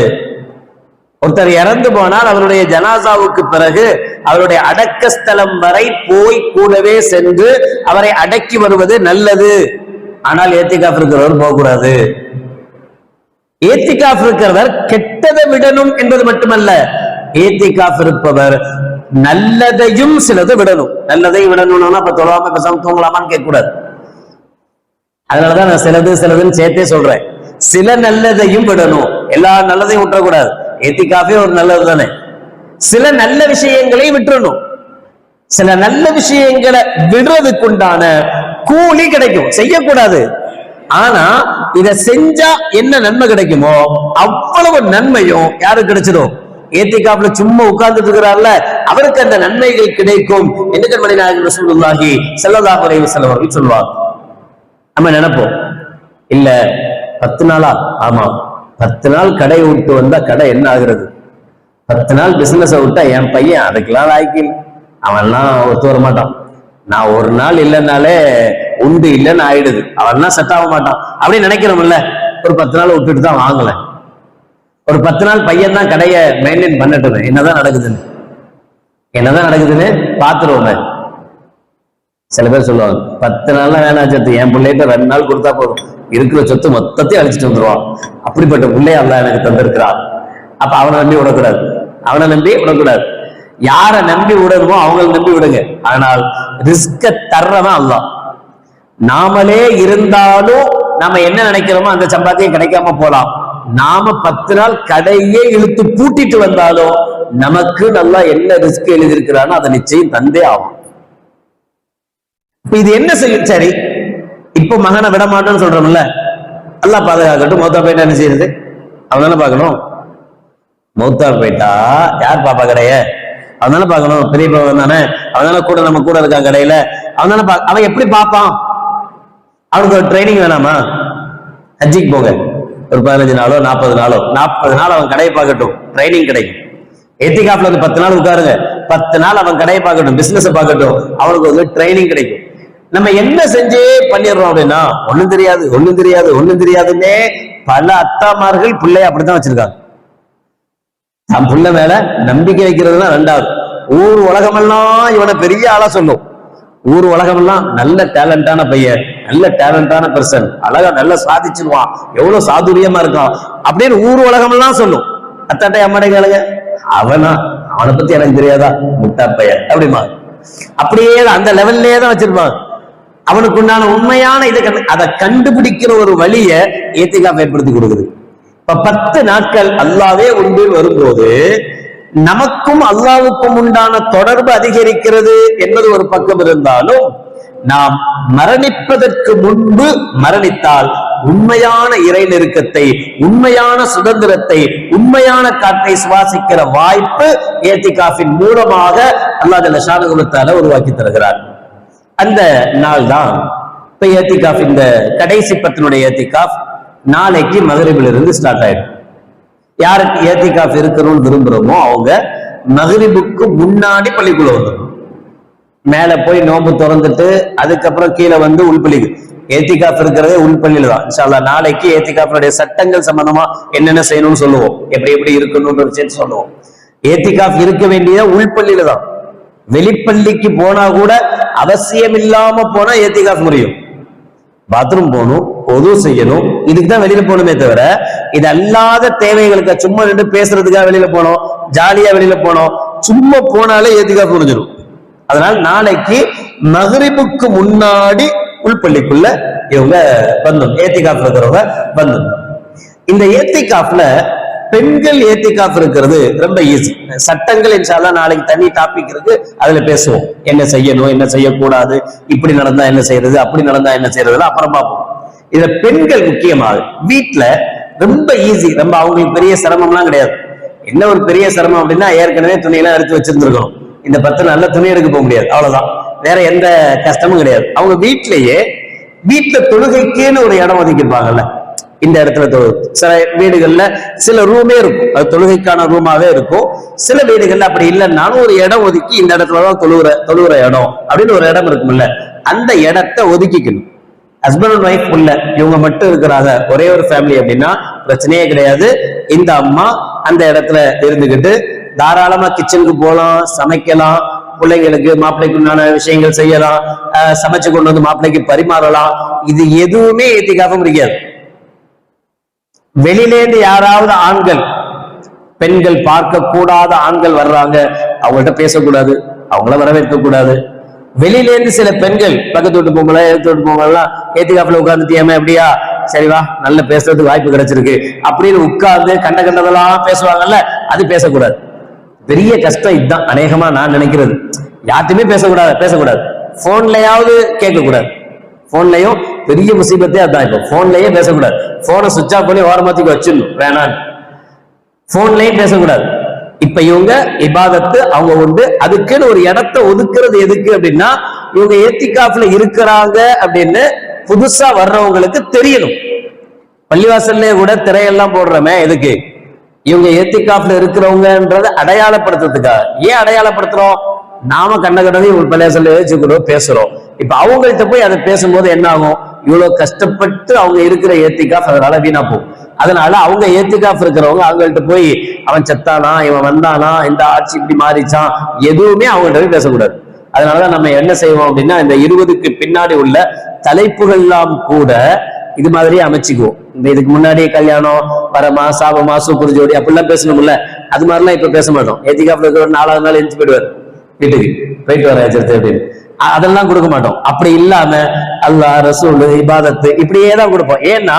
ஒருத்தர் இறந்து போனால் அவருடைய ஜனாசாவுக்கு பிறகு அவருடைய அடக்க ஸ்தலம் வரை போய் கூடவே சென்று அவரை அடக்கி வருவது நல்லது. ஆனால் ஏத்திகாஃப் இருக்கிறவர் போக கூடாது. ஏத்திகாஃப் இருக்கிறவர் கெட்டதை விடணும் என்பது மட்டுமல்ல, ஏத்திகாஃப் இருப்பவர் நல்லதையும் சிலது விடணும். நல்லதையும் விடணும்னா அப்ப தொழாம பேசாம தூங்கலாமான்னு கேட்க கூடாது. அதனாலதான் நான் சிலதுன்னு சேர்த்தே சொல்றேன். சில நல்லதையும் விடணும், எல்லா நல்லதையும் விட்டுறக்கூடாது. ஏத்திகாஃபே ஒரு நல்லது தானே. சில நல்ல விஷயங்களை விட்டுறணும். சில நல்ல விஷயங்களை விடுறதுக்குண்டான கூலி கிடைக்கும். செய்யக்கூடாது, ஆனா இத செஞ்சா என்ன நன்மை கிடைக்குமோ அவ்வளவு நன்மையும் யாருக்கு கிடைச்சிடும்? ஏத்திகாப்ல சும்மா உட்கார்ந்துட்டு இருக்கிறார்ல அவருக்கு அந்த நன்மைகள் கிடைக்கும் என்று கண்மணி நாயகம் ரசூலுல்லாஹி ஸல்லல்லாஹு அலைஹி வஸல்லம் அவர்கள் சொல்வார். நம்ம நினைப்போம், இல்ல 10 நாளா? ஆமா, 10 நாள் கடை விட்டு வந்தா கடை என்ன ஆகுறது? 10 நாள் பிசினஸ் விட்டா என் பையன் அதுக்கெல்லாம் லாய்க்கு அவன்லாம் ஒத்து வர மாட்டான். நான் ஒரு நாள் இல்லைன்னாலே உண்டு இல்லைன்னு ஆயிடுது, அவன்லாம் செட் ஆக மாட்டான் அப்படின்னு நினைக்கிறோம்ல. ஒரு 10 நாள் விட்டுட்டு தான் வாங்கல. ஒரு 10 நாள் பையன் தான் கடையை மெயின்டைன் பண்ணிட்டு என்னதான் நடக்குதுன்னு பாத்துருவோம். சில பேர் சொல்லுவாங்க 10 நாள்லாம் வேணாம் சொத்து, என் பிள்ளைகிட்ட 2 நாள் கொடுத்தா போதும், இருக்கிற சொத்து மொத்தத்தையும் அழிச்சிட்டு வந்துருவான். அப்படிப்பட்ட பிள்ளைய அல்லாஹ் எனக்கு தந்திருக்கிறான். அப்ப அவனை நம்பி விடக்கூடாது. யாரை நம்பி விடணுமோ அவங்களை நம்பி விடுங்க. ஆனால் ரிஸ்க தர்றவன் அல்லாஹ். நாமளே இருந்தாலும் நாம என்ன நினைக்கிறோமோ அந்த சம்பாத்தியம் கிடைக்காம போலாம். நாம 10 நாள் கடையே இழுத்து பூட்டிட்டு வந்தாலும் நமக்கு நல்லா என்ன ரிஸ்க் எழுதியிருக்கிறானோ அதை நிச்சயம் தந்தே ஆகும். இது என்ன செய்யும்? சரி, இப்ப மகனை விட மாட்டோம்னு சொல்றோம்ல, அல்லாஹ் பாதுகாக்கட்டும். மௌத்தா போயிட்டா என்ன செய்யுது? அவன் தானே பார்க்கணும். மௌத்தா போயிட்டா யார் பாப்பா கடைய? அவன் தானே பார்க்கணும். பெரிய பவன் தானே, அவன் தானே கூட நம்ம கூட இருக்கான் கடையில. அவன் தானே அவன் எப்படி பார்ப்பான்? அவனுக்கு ஒரு ட்ரைனிங் வேணாமா? ஹஜ்ஜிக்கு போங்க, ஒரு 15 நாளோ 40 நாளோ 40 நாள் அவன் கடையை பார்க்கட்டும், ட்ரைனிங் கிடைக்கும். ஏத்திகாப்ல வந்து 10 நாள் உட்காருங்க, 10 நாள் அவன் கடையை பார்க்கட்டும், பிசினஸ் பார்க்கட்டும், அவனுக்கு வந்து ட்ரைனிங் கிடைக்கும். நம்ம என்ன செஞ்சே பண்ணிடுறோம் அப்படின்னா ஒண்ணும் தெரியாதுன்னே பல அத்தாமார்கள் பிள்ளைய அப்படித்தான் வச்சிருக்காங்க. தன் புள்ள மேல நம்பிக்கை வைக்கிறதுனா ரெண்டாவது. ஊர் உலகமெல்லாம் இவனை பெரிய ஆளா சொல்லும். ஊர் உலகமெல்லாம் நல்ல டேலண்டான பையன், நல்ல டேலண்டான பர்சன், அழகா நல்லா சாதிச்சிருவான், எவ்வளவு சாதுரியமா இருக்கான் அப்படின்னு ஊர் உலகமெல்லாம் சொல்லும். அத்தாட்டை அம்மாடை கேளுங்க, அவனை பத்தி எனக்கு தெரியாதா, முட்டா பையன் அப்படிமா. அப்படியே அந்த லெவல்லே தான் வச்சிருப்பான். அவனுக்கு உண்டான உண்மையான அதை கண்டுபிடிக்கிற ஒரு வழிய ஏத்திகாப் ஏற்படுத்தி கொடுக்குது. இப்ப 10 நாட்கள் அல்லாவே உண்டு வரும்போது நமக்கும் அல்லாவுக்கும் உண்டான தொடர்பு அதிகரிக்கிறது என்பது ஒரு பக்கம் இருந்தாலும், நாம் மரணிப்பதற்கு முன்பு மரணித்தால் உண்மையான இறை நெருக்கத்தை, உண்மையான சுதந்திரத்தை, உண்மையான காற்றை சுவாசிக்கிற வாய்ப்பு ஏத்திகாஃபின் மூலமாக அல்லாஹ் ஜல்ல ஷானஹு தஆலா உருவாக்கி தருகிறார். அந்த நாள் தான் இப்ப ஏத்திகாஃப். இந்த கடைசி 10 ஏத்திகாஃப் நாளைக்கு மகரிபில் இருந்து ஸ்டார்ட் ஆயிடும். யாருக்கு ஏத்திகாஃப் இருக்கணும்னு விரும்புறோமோ அவங்க மகரிபுக்கு முன்னாடி பள்ளிக்குள்ள வந்துடும். மேல போய் நோம்பு திறந்துட்டு அதுக்கப்புறம் கீழே வந்து உள்பள்ளிக்கு. ஏத்திகாஃப் இருக்கிறதே உள்பள்ளியில தான். இன்ஷா அல்லாஹ் நாளைக்கு ஏத்திகாஃபுடைய சட்டங்கள் சம்பந்தமா என்னென்ன செய்யணும்னு சொல்லுவோம், எப்படி இருக்கணும்ன்ற விஷயத்தை சொல்லுவோம். ஏத்திகாஃப் இருக்க வேண்டியது உள்பள்ளியில தான். வெளிப்பள்ளிக்கு போனா கூட அவசியம் இல்லாம போனா ஏத்திகாஃப் முடியும். பாத்ரூம் போகணும், பொது செய்யணும், இதுக்கு தான் வெளியில போகணுமே தவிர இது அல்லாத தேவைகளுக்கு சும்மா நின்று பேசுறதுக்காக வெளியில போனோம், ஜாலியா வெளியில போனோம், சும்மா போனாலே ஏத்திகாஃப் முடிஞ்சிடும். அதனால நாளைக்கு மகரிபுக்கு முன்னாடி உள்பள்ளிக்குள்ள இவங்க வந்துடும், ஏத்திகாஃப் இருக்கிறவங்க வந்துடும். இந்த ஏத்திகாஃப்ல பெண்கள் ஏத்திகாஃப் இருக்கிறது ரொம்ப ஈஸி. சட்டங்கள் இன்ஷா அல்லாஹ் நாளைக்கு தனி டாபிக் இருக்கு, அதுல பேசுவோம். என்ன செய்யணும், என்ன செய்யக்கூடாது, இப்படி நடந்தா என்ன செய்யறது, அப்படி நடந்தா என்ன செய்யறது, அப்புறம் பார்ப்போம். இதுல பெண்கள் முக்கியமாக வீட்டுல ரொம்ப ஈஸி, ரொம்ப அவங்களுக்கு பெரிய சிரமம்லாம் கிடையாது. என்ன ஒரு பெரிய சிரமம் அப்படின்னா, ஏற்கனவே துணியெல்லாம் எடுத்து வச்சிருந்துருக்கணும். இந்த 10 நாள்ல துணி எடுக்க போக முடியாது, அவ்வளவுதான். வேற எந்த கஷ்டமும் கிடையாது. அவங்க வீட்டுல தொழுகைக்குன்னு ஒரு இடம் ஒதுக்கிருப்பாங்கல்ல, இந்த இடத்துல சில வீடுகள்ல சில ரூமே இருக்கும், அது தொழுகைக்கான ரூமாவே இருக்கும். சில வீடுகள்ல அப்படி இல்லைன்னாலும் ஒரு இடம் ஒதுக்கி இந்த இடத்துலதான் தொழுகிற இடம் அப்படின்னு ஒரு இடம் இருக்கும்ல, அந்த இடத்த ஒதுக்கிக்கணும். ஹஸ்பண்ட் அண்ட் ஒய்ஃப் உள்ள இவங்க மட்டும் இருக்கிறாங்க, ஒரே ஒரு ஃபேமிலி அப்படின்னா பிரச்சனையே கிடையாது. இந்த அம்மா அந்த இடத்துல இருந்துகிட்டு தாராளமா கிச்சனுக்கு போகலாம், சமைக்கலாம், பிள்ளைங்களுக்கு மாப்பிள்ளைக்கு உண்டான விஷயங்கள் செய்யலாம், சமைச்சு கொண்டு வந்து மாப்பிள்ளைக்கு பரிமாறலாம். இது எதுவுமே ஏத்திகாஃப் முடியாது. வெளியிலேந்து யாராவது ஆண்கள், பெண்கள் பார்க்க கூடாத ஆண்கள் வர்றாங்க, அவங்கள்ட்ட பேசக்கூடாது, அவங்கள வரவேற்க கூடாது. வெளியிலேருந்து சில பெண்கள் பக்கத்து விட்டு போகல, எடுத்து விட்டு போகலாம், ஏத்திகாஃப்ல உட்கார்ந்துட்டியாம எப்படியா, சரிவா, நல்ல பேசுறதுக்கு வாய்ப்பு கிடைச்சிருக்கு அப்படின்னு உட்கார்ந்து கண்டதெல்லாம் பேசுவாங்கல்ல, அது பேசக்கூடாது. பெரிய கஷ்டம் இதுதான் அநேகமா நான் நினைக்கிறது. யார்ட்டுமே பேசக்கூடாது. போன்லயாவது கேட்கக்கூடாது, போன்லயும் பெரிய முசீபத்தே அதான். இப்ப போன்லயே பேசக்கூடாது, போனை சுவிட்ச் ஆஃப் பண்ணி ஓரமாத்திக்கு வச்சிடணும், வேணான்னு போன்லயும் பேசக்கூடாது. இப்ப இவங்க இபாதத்து அவங்க உண்டு, அதுக்குன்னு ஒரு இடத்தை ஒதுக்குறது எதுக்கு அப்படின்னா, இவங்க ஏத்திகாஃப்ல இருக்கிறாங்க அப்படின்னு புதுசா வர்றவங்களுக்கு தெரியணும். பள்ளிவாசல்ல கூட திரையெல்லாம் போடுறோமே எதுக்கு? இவங்க ஏத்திகாஃப்ல இருக்கிறவங்கன்றத அடையாளப்படுத்துறதுக்காக. ஏன் அடையாளப்படுத்துறோம்? நாம கண்ண கடந்து இவங்க பள்ளிவாசல்ல வச்சுக்கிறோம், பேசுறோம். இப்ப அவங்கள்ட்ட போய் அதை பேசும்போது என்ன ஆகும்? இவ்வளவு கஷ்டப்பட்டு அவங்க இருக்கிற ஏத்திகாஃப் அதனால வீணா போகும். அதனால அவங்க ஏத்திகாஃப் இருக்கிறவங்க அவங்கள்ட்ட போய் அவன் செத்தானா, இவன் வந்தானா, இந்த ஆட்சி இப்படி மாறிச்சான், எதுவுமே அவங்கள்ட்ட போய் பேசக்கூடாது. அதனாலதான் நம்ம என்ன செய்வோம் அப்படின்னா, இந்த 20க்கு பின்னாடி உள்ள தலைப்புகள் எல்லாம் கூட இது மாதிரியே அமைச்சுக்குவோம். இந்த இதுக்கு முன்னாடி கல்யாணம், வரமா, சாபமா, சூப்பர் ஜோடி அப்படிலாம் பேசணும்ல, அது மாதிரிலாம் இப்ப பேச மாட்டோம். ஏத்திகாஃப்ல இருக்கிற 4வது நாள் எழுந்து போயிடுவார் வீட்டுக்கு, போயிட்டு வர அப்படின்னு, அதெல்லாம் கொடுக்க மாட்டோம். அப்படி இல்லாம அல்லாஹ், ரசூல், இபாதத்து இப்படியேதான் கொடுப்போம். ஏன்னா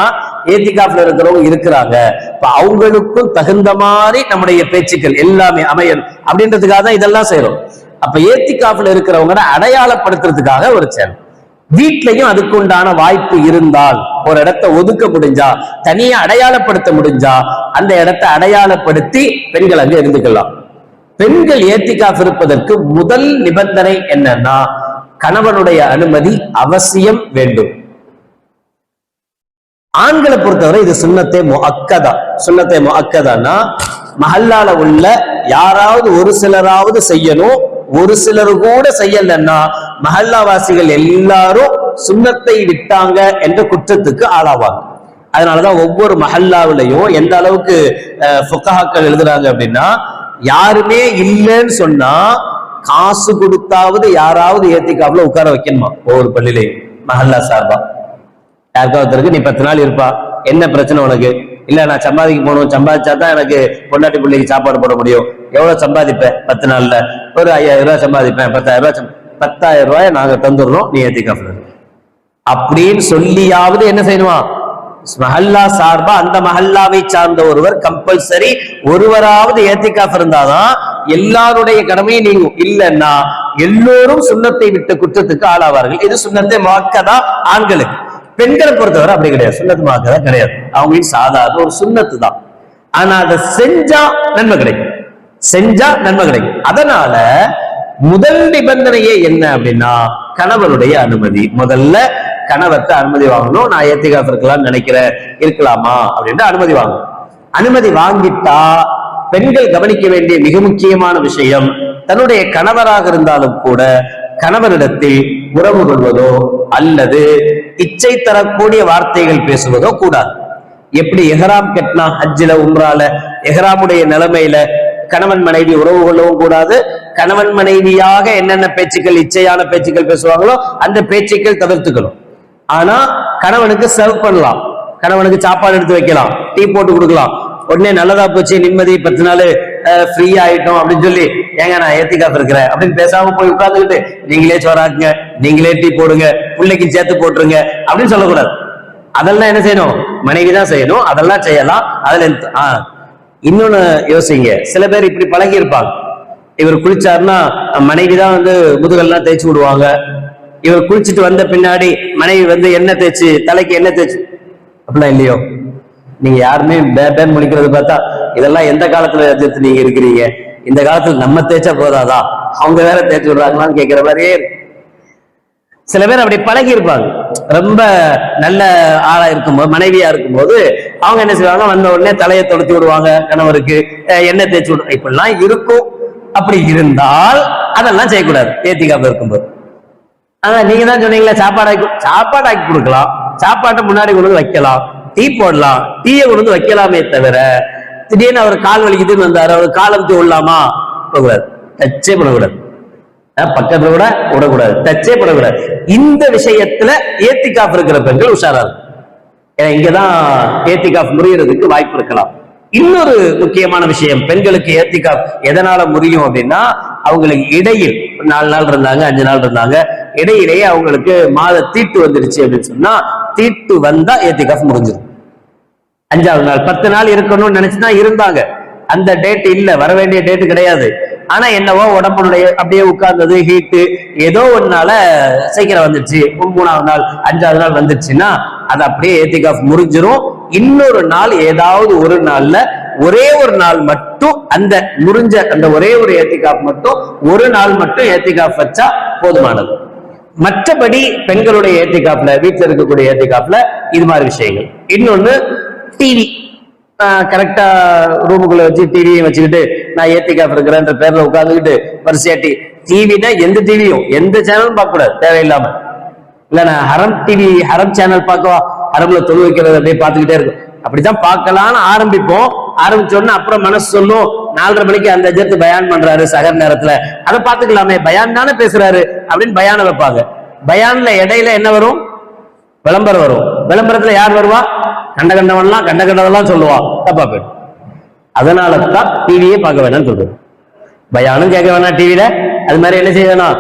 ஏத்திகாஃப்ல இருக்கிறவங்க இருக்கிறாங்க, இப்ப அவங்களுக்கும் தகுந்த மாதிரி நம்முடைய பேச்சுக்கள் எல்லாமே அமையணும் அப்படின்றதுக்காக தான் இதெல்லாம் செய்யறோம். அப்ப ஏத்திகாஃப்ல இருக்கிறவங்க அடையாளப்படுத்துறதுக்காக ஒரு சேனல். வீட்லயும் அதுக்கு உண்டான வாய்ப்பு இருந்தால், ஒரு இடத்தை ஒதுக்க முடிஞ்சா, தனியா அடையாளப்படுத்த முடிஞ்சா, அந்த இடத்தை அடையாளப்படுத்தி பெண்கள் அங்க இருந்துக்கலாம். பெண்கள் ஏத்திகாஃப் இருப்பதற்கு முதல் நிபந்தனை என்னன்னா, கணவனுடைய அனுமதி அவசியம் வேண்டும். ஆண்களை பொறுத்தவரை இது சுன்னத்தே முஅக்கதா. சுன்னத்தே முஅக்கதான்னா, மஹல்லால உள்ள யாராவது ஒரு சிலராவது செய்யணும், ஒரு சிலர் கூட செய்யலன்னா மஹல்லாவாசிகள் எல்லாரும் சுன்னத்தை விட்டாங்க என்ற குற்றத்துக்கு ஆளாவாங்க. அதனாலதான் ஒவ்வொரு மஹல்லாவிலையும் எந்த அளவுக்கு ஃபுகஹாக்கள் எழுதுறாங்க அப்படின்னா, யாருமே இல்லைன்னு சொன்னா காசு கொடுத்தாவது யாராவது ஏத்திகாஃப்ல உட்கார வைக்கணுமா ஒவ்வொரு பள்ளியிலையும், மஹல்லா சார்பா. யாருக்காவது நீ 10 நாள் இருப்பா, என்ன பிரச்சனை உனக்கு? இல்ல நான் சம்பாதிக்க போகணும், சம்பாதிச்சாதான் எனக்கு பொண்டாட்டி பிள்ளைக்கு சாப்பாடு போட முடியும். எவ்வளவு சம்பாதிப்பேன் 10 நாள்ல? ஒரு 5000 ரூபாய் சம்பாதிப்பேன், 10,000 ரூபாய். 10,000 ரூபாய் நாங்க தந்துடுறோம், நீ ஏத்திகாஃப்ல அப்படின்னு சொல்லியாவது என்ன செய்யணுமா? மஹல்லா சார்பா அந்த மஹல்லாவை சார்ந்த ஒருவர் கம்பல்சரி ஒருவராவது ஏத்திகாஃப் இருந்தாதான் எல்லாருடைய கடமையும் நீங்கும். இல்லைன்னா எல்லோரும் சுன்னத்தை விட்ட குற்றத்துக்கு ஆளாவார்கள். இது சுன்னத்தை முஅக்கதா ஆண்களுக்கு. பெண்களை பொறுத்தவரை அப்படி கிடையாது, சுன்னத்து முஅக்கதா கிடையாது. அவங்களுக்கு சாதாரண ஒரு சுன்னத்து தான். ஆனா அதை செஞ்சா நன்மை கிடைக்கும், செஞ்சா நன்மை கிடைக்கும். அதனால முதல் நிபந்தனையே என்ன அப்படின்னா, கணவனுடைய அனுமதி. முதல்ல கணவர்கிட்ட அனுமதி வாங்கணும். நான் ஏத்திகாஃப் இருக்கலாம்னு நினைக்கிறேன், இருக்கலாமா அப்படின்ட்டு அனுமதி வாங்கணும். அனுமதி வாங்கிட்டா பெண்கள் கவனிக்க வேண்டிய மிக முக்கியமான விஷயம், தன்னுடைய கணவராக இருந்தாலும் கூட கணவரிடத்தில் உறவு கொள்வதோ அல்லது இச்சை தரக்கூடிய வார்த்தைகள் பேசுவதோ கூடாது. எப்படி எஹ்ராம் கட்டினா ஹஜ்ஜில உம்ரால எஹ்ராமுடைய நிலைமையில கணவன் மனைவி உறவு கொள்ளவும் கூடாது. கணவன் மனைவியாக என்னென்ன பேச்சுக்கள், இச்சையான பேச்சுக்கள் பேசுவாங்களோ அந்த பேச்சுக்கள் தவிர்த்துக்கணும். ஆனா கணவனுக்கு சர்வ் பண்ணலாம், கணவனுக்கு சாப்பாடு எடுத்து வைக்கலாம், டீ போட்டு கொடுக்கலாம். உடனே நல்லதா போச்சு, நிம்மதி, 10 நாள் ஃப்ரீ ஆயிட்டோம் அப்படின்னு சொல்லி, ஏங்க நான் ஏத்திகாஃப் இருக்கிறேன் அப்படின்னு பேசாம போய் உட்கார்ந்துக்கிட்டு நீங்களே சோறாக்குங்க, நீங்களே டீ போடுங்க, பிள்ளைக்கு சேர்த்து போட்டுருங்க அப்படின்னு சொல்லக்கூடாது. அதெல்லாம் என்ன செய்யணும்? மனைவி தான் செய்யணும். அதெல்லாம் செய்யலாம். அதுல இன்னொன்னு யோசிங்க, சில பேர் இப்படி பழகி இருப்பாங்க. இவர் குளிச்சாருன்னா மனைவி தான் முதுகெல்லாம் தேய்ச்சி விடுவாங்க. இவர் குளிச்சுட்டு வந்த பின்னாடி மனைவி எண்ணெய் தேய்ச்சி, தலைக்கு எண்ணெய் தேய்ச்சி, அப்படிலாம் இல்லையோ? நீங்க யாருமே பேன் முடிக்கிறது பார்த்தா இதெல்லாம் எந்த காலத்துல எதிர்த்து நீங்க இருக்கிறீங்க? இந்த காலத்துல நம்ம தேய்ச்சா போதாதா, அவங்க வேற தேய்ச்சி விடுறாங்களான்னு கேட்கிற மாதிரியே. சில பேர் அப்படி பழகி இருப்பாங்க. ரொம்ப நல்ல ஆளா இருக்கும்போது, மனைவியா இருக்கும்போது அவங்க என்ன செய்வாங்க, வந்த உடனே தலையை தொடுத்தி விடுவாங்க, கணவருக்கு எண்ணெய் தேய்ச்சி விடுவாங்க. இப்படிலாம் இருக்கும். அப்படி இருந்தால் அதெல்லாம் செய்யக்கூடாது ஏத்திகாஃப் இருக்கும்போது. நீங்க தான் சொன்னீங்களா, சாப்பாடு ஆக்கி கொடுக்கலாம், சாப்பாட்டை முன்னாடி கொண்டு வந்து வைக்கலாம், டீ போடலாம், டீயை கொண்டு வந்து வைக்கலாமே தவிர திடீர்னு அவர் கால் வலிக்குதுன்னு வந்தாரு, அவர் கால் அமுத்தி விடலாமா? போகக்கூடாது, டச்சே பண்ணக்கூடாது. பக்கத்துல கூட விடக்கூடாது, டச்சே பண்ணக்கூடாது. இந்த விஷயத்துல ஏத்திகாஃப் இருக்கிற பெண்கள் உஷாரா இருக்கும். ஏன்னா இங்கதான் ஏத்திகாஃப் முறியறதுக்கு வாய்ப்பு இருக்கலாம். இன்னொரு முக்கியமான விஷயம், பெண்களுக்கு ஏத்திகாஃப் எதனால முறியும் அப்படின்னா, அவங்களுக்கு இடையில் 4 நாள் இருந்தாங்க, 5 நாள் இருந்தாங்க, இடையிலேயே அவங்களுக்கு மாத தீட்டு வந்துருச்சு அப்படின்னு சொன்னா, தீட்டு வந்தா ஏத்திகாஃப் முடிஞ்சிடும். 5வது நாள் 10 நாள் இருக்கணும்னு நினைச்சுதான் இருந்தாங்க, அந்த டேட் இல்ல, வர வேண்டிய டேட் கிடையாது. ஆனா என்னவோ உடம்புடைய அப்படியே உட்கார்ந்தது ஹீட்டு ஏதோ ஒன்னால சீக்கிரம் வந்துருச்சு, 3ஆவது நாள் 5ஆவது நாள் வந்துருச்சுன்னா அது அப்படியே ஏத்திகாஃப் முறிஞ்சிரும். இன்னொரு நாள் ஏதாவது ஒரு நாள்ல ஒரே ஒரு நாள் மட்டும் அந்த முறிஞ்ச அந்த ஒரே ஒரு ஏத்திகாஃப் மட்டும் ஒரு நாள் மட்டும் ஏத்திகாஃப் வச்சா போதுமானது. மற்றபடி பெண்களுடைய ஏத்திகாப்ல வீட்டுல இருக்கக்கூடிய ஏத்திகாப்ல இது மாதிரி விஷயங்கள். இன்னொன்னு டிவி கரெக்டா ரூமுக்குள்ள வச்சு டிவியை வச்சுக்கிட்டு நான் ஏத்திகாப் இருக்கிறேன்ற பேர்ல உட்கார்ந்துக்கிட்டு வரிசையா டிவினா எந்த டிவியும் எந்த சேனலும் பார்க்க கூடாது தேவையில்லாம. இல்ல நான் ஹரம் டிவி ஹரம் சேனல் பார்க்கவா, ஹரம்ல தொழு வைக்கிறது அப்படியே பார்த்துக்கிட்டே இருக்கும். அப்படித்தான் பார்க்கலான்னு ஆரம்பிப்போம். ஆரம்பிச்சோடனே அப்புறம் மனசு சொல்லும் 4:30 மணிக்கு அந்த ஜெத்து பயான் பண்றாரு சகர் நேரத்துல, அதை பார்த்துக்கலாமே, பயான் தானே பேசுறாரு அப்படின்னு பயான வைப்பாங்க. பயான்ல இடையில என்ன வரும்? விளம்பரம் வரும். விளம்பரத்துல யார் வருவா? கண்டவன்லாம் கண்டதெல்லாம் சொல்லுவா, தப்பா போயிடும். அதனாலதான் டிவியே பார்க்க வேணாம்னு சொல்றது. பயானும் கேட்க வேணாம் டிவியில, அது மாதிரி என்ன செய்ய வேணாம்,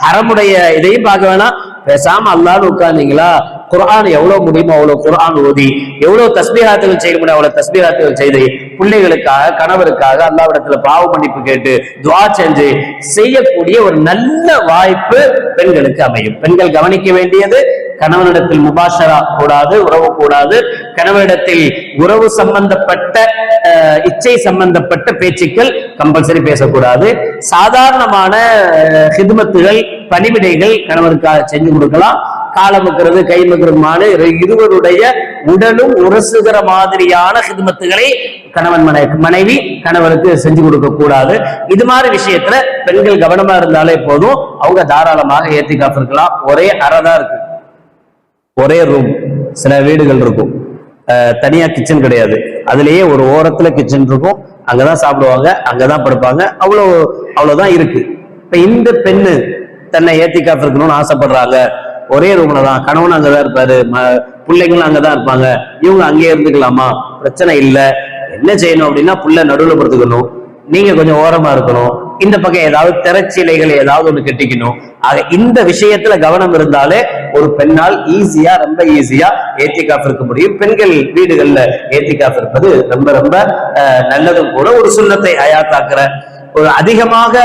ஹரமுடைய இதையும் பார்க்க வேணாம். பேசாம அல்லான்னு உட்கார்ந்தீங்களா, குர்ஆன் எவ்வளவு முடியுமோ அவ்வளவு குர்ஆன் ஓதி, எவ்வளவு தஸ்பீஹாத்துகள் செய்ய முடியும் அவ்வளவு தஸ்பீஹாத்துகள் செய்து, பிள்ளைகளுக்காக கணவருக்காக அல்லாஹ்விடத்துல பாவ மன்னிப்பு கேட்டு துஆ செஞ்சு செய்யக்கூடிய ஒரு நல்ல வாய்ப்பு பெண்களுக்கு அமையும். பெண்கள் கவனிக்க வேண்டியது, கணவனிடத்தில் முபாஷரா கூடாது, உறவு கூடாது. கணவனிடத்தில் உறவு சம்பந்தப்பட்ட இச்சை சம்பந்தப்பட்ட பேச்சுக்கள் கம்பல்சரி பேசக்கூடாது. சாதாரணமான ஹிதுமத்துகள் பணிவிடைகள் கணவருக்காக செஞ்சு கொடுக்கலாம். காலமுக்கிறது கை முக்கிறதுமான இருவருடைய உடலும் உரசுகிற மாதிரியான ஹிதுமத்துகளை கணவன் மனைவி கணவருக்கு செஞ்சு கொடுக்க கூடாது. இது மாதிரி விஷயத்துல பெண்கள் கவனமா இருந்தாலே போதும், அவங்க தாராளமாக ஏத்திகாஃப் இருக்கலாம். ஒரே அறைதான் இருக்கு, ஒரே ரூம். சில வீடுகள் இருக்கும் தனியா கிச்சன் கிடையாது, அதுலயே ஒரு ஓரத்துல கிச்சன் இருக்கும், அங்கதான் சாப்பிடுவாங்க, அங்கதான் படுப்பாங்க, அவ்வளவுதான் இருக்கு. இப்ப இந்த பெண்ணு தன்னை ஏத்திகாஃப் இருக்கணும்னு ஆசைப்படுறாங்க, ஒரே ரூம்ல தான், கணவன் அங்கதான் இருப்பாரு, பிள்ளைங்களும் அங்கதான் இருப்பாங்க, இவங்க அங்கேயே இருந்துக்கலாமா? பிரச்சனை இல்லை. என்ன செய்யணும் அப்படின்னா, புள்ள நடுவுல படுத்துக்கணும், நீங்க கொஞ்சம் ஓரமா இருக்கணும், இந்த பக்கம் ஏதாவது திரைச்சீலைகள் ஏதாவது ஒண்ணு கட்டிக்கணும். ஆக இந்த விஷயத்துல கவனம் இருந்தாலே ஒரு பெண்ணால் ஈஸியா, ரொம்ப ஈஸியா ஏத்திகாஃப் இருக்க முடியும். பெண்கள் வீடுகள்ல ஏத்திகாஃப் இருப்பது ரொம்ப ரொம்ப நல்லதும் கூட. ஒரு சுன்னத்தை ஹயாத்தாக்குற, ஒரு அதிகமாக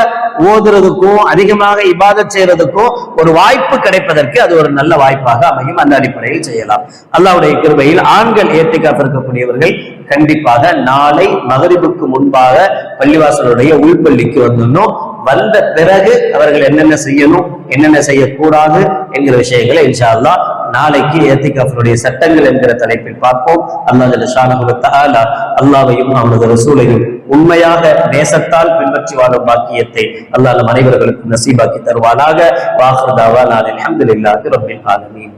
ஓதுறதுக்கும் அதிகமாக இபாதத் செய்யறதுக்கும் ஒரு வாய்ப்பு கிடைப்பதற்கு அது ஒரு நல்ல வாய்ப்பாக அமையும். அந்த அடிப்படையில் செய்யலாம். அல்லாஹ்வுடைய கிருபையில் ஆண்கள் ஏத்திகாஃப் இருக்கக்கூடியவர்கள் கண்டிப்பாக நாளை மகரிபுக்கு முன்பாக பள்ளிவாசலுடைய உள்பள்ளிக்கு வந்துடணும். வந்த பிறகு அவர்கள் என்னென்ன செய்யணும், என்னென்ன செய்யக்கூடாது என்கிற விஷயங்களை இன்ஷா அல்லாஹ் நாளைக்கு ஏத்திகாஃபுடைய சட்டங்கள் என்கிற தலைப்பில் பார்ப்போம். அல்லாஹ் ஜல்ஷானஹு வ தஆலா அல்லாஹ்வையும் அவனது ரசூலையும் உண்மையாக நேசத்தால் பின்பற்றி வாழும் பாக்கியத்தை அல்லாஹ் நம் அனைவர்களுக்கும் நசீபாக்கி தருவானாக. வாஹிர் தஅவானா அல்ஹம்துலில்லாஹி ரப்பில் ஆலமீன்.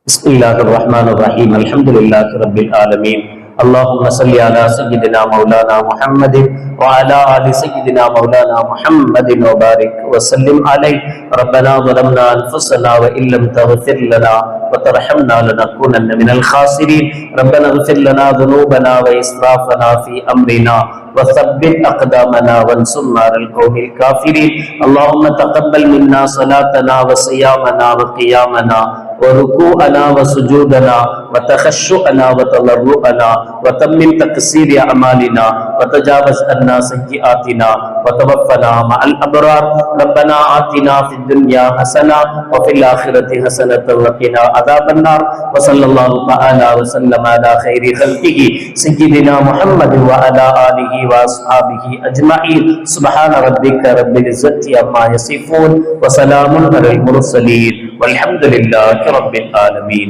பிஸ்மில்லாஹிர் ரஹ்மானிர் ரஹீம். அல்ஹம்துலில்லாஹி ரப்பில் ஆலமீன். اللهم صل على سيدنا مولانا محمد وعلى آل سيدنا مولانا محمد وبارك وسلم عليه. ربنا ظلمنا أنفسنا وإن لم تغفر لنا وترحمنا لنكونن من الخاسرين. ربنا اغفر لنا ذنوبنا وإسرافنا في أمرنا وثبت أقدامنا وانصرنا على القوم الكافرين. اللهم تقبل منا صلاتنا وصيامنا وقيامنا وركوعنا وسجودنا وتخشعنا وتضرعنا وتمم تقصير أعمالنا وتجاوز عنا سيئاتنا وتوفنا مع الأبرار. ربنا آتنا في الدنيا حسنة وفي الآخرة حسنة وقنا عذاب النار. وصلى الله تعالى وسلم على خير خلقه سيدنا محمد وعلى آله وأصحابه أجمعين. سبحان ربك رب العزة عما يصفون وسلام على المرسلين والحمد لله رب العالمين.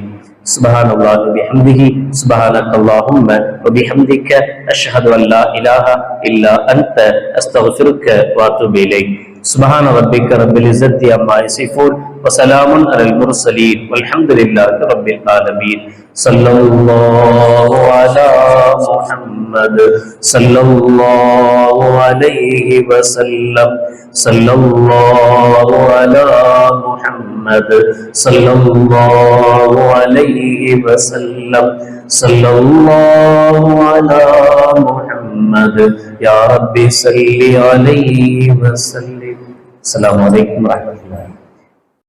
سبحان الله وبحمده سبحانك اللهم وبحمدك أشهد أن لا إله إلا أنت أستغفرك وأتوب إليك. سبحان ربك رب العزة عما يصفون وسلام على المرسلين والحمد لله رب العالمين. صلى الله على محمد صلى الله عليه وسلم. صلى الله على محمد صلى الله عليه وسلم. صلى الله على محمد يا رب صل عليه وسلم. السلام عليكم ورحمة الله.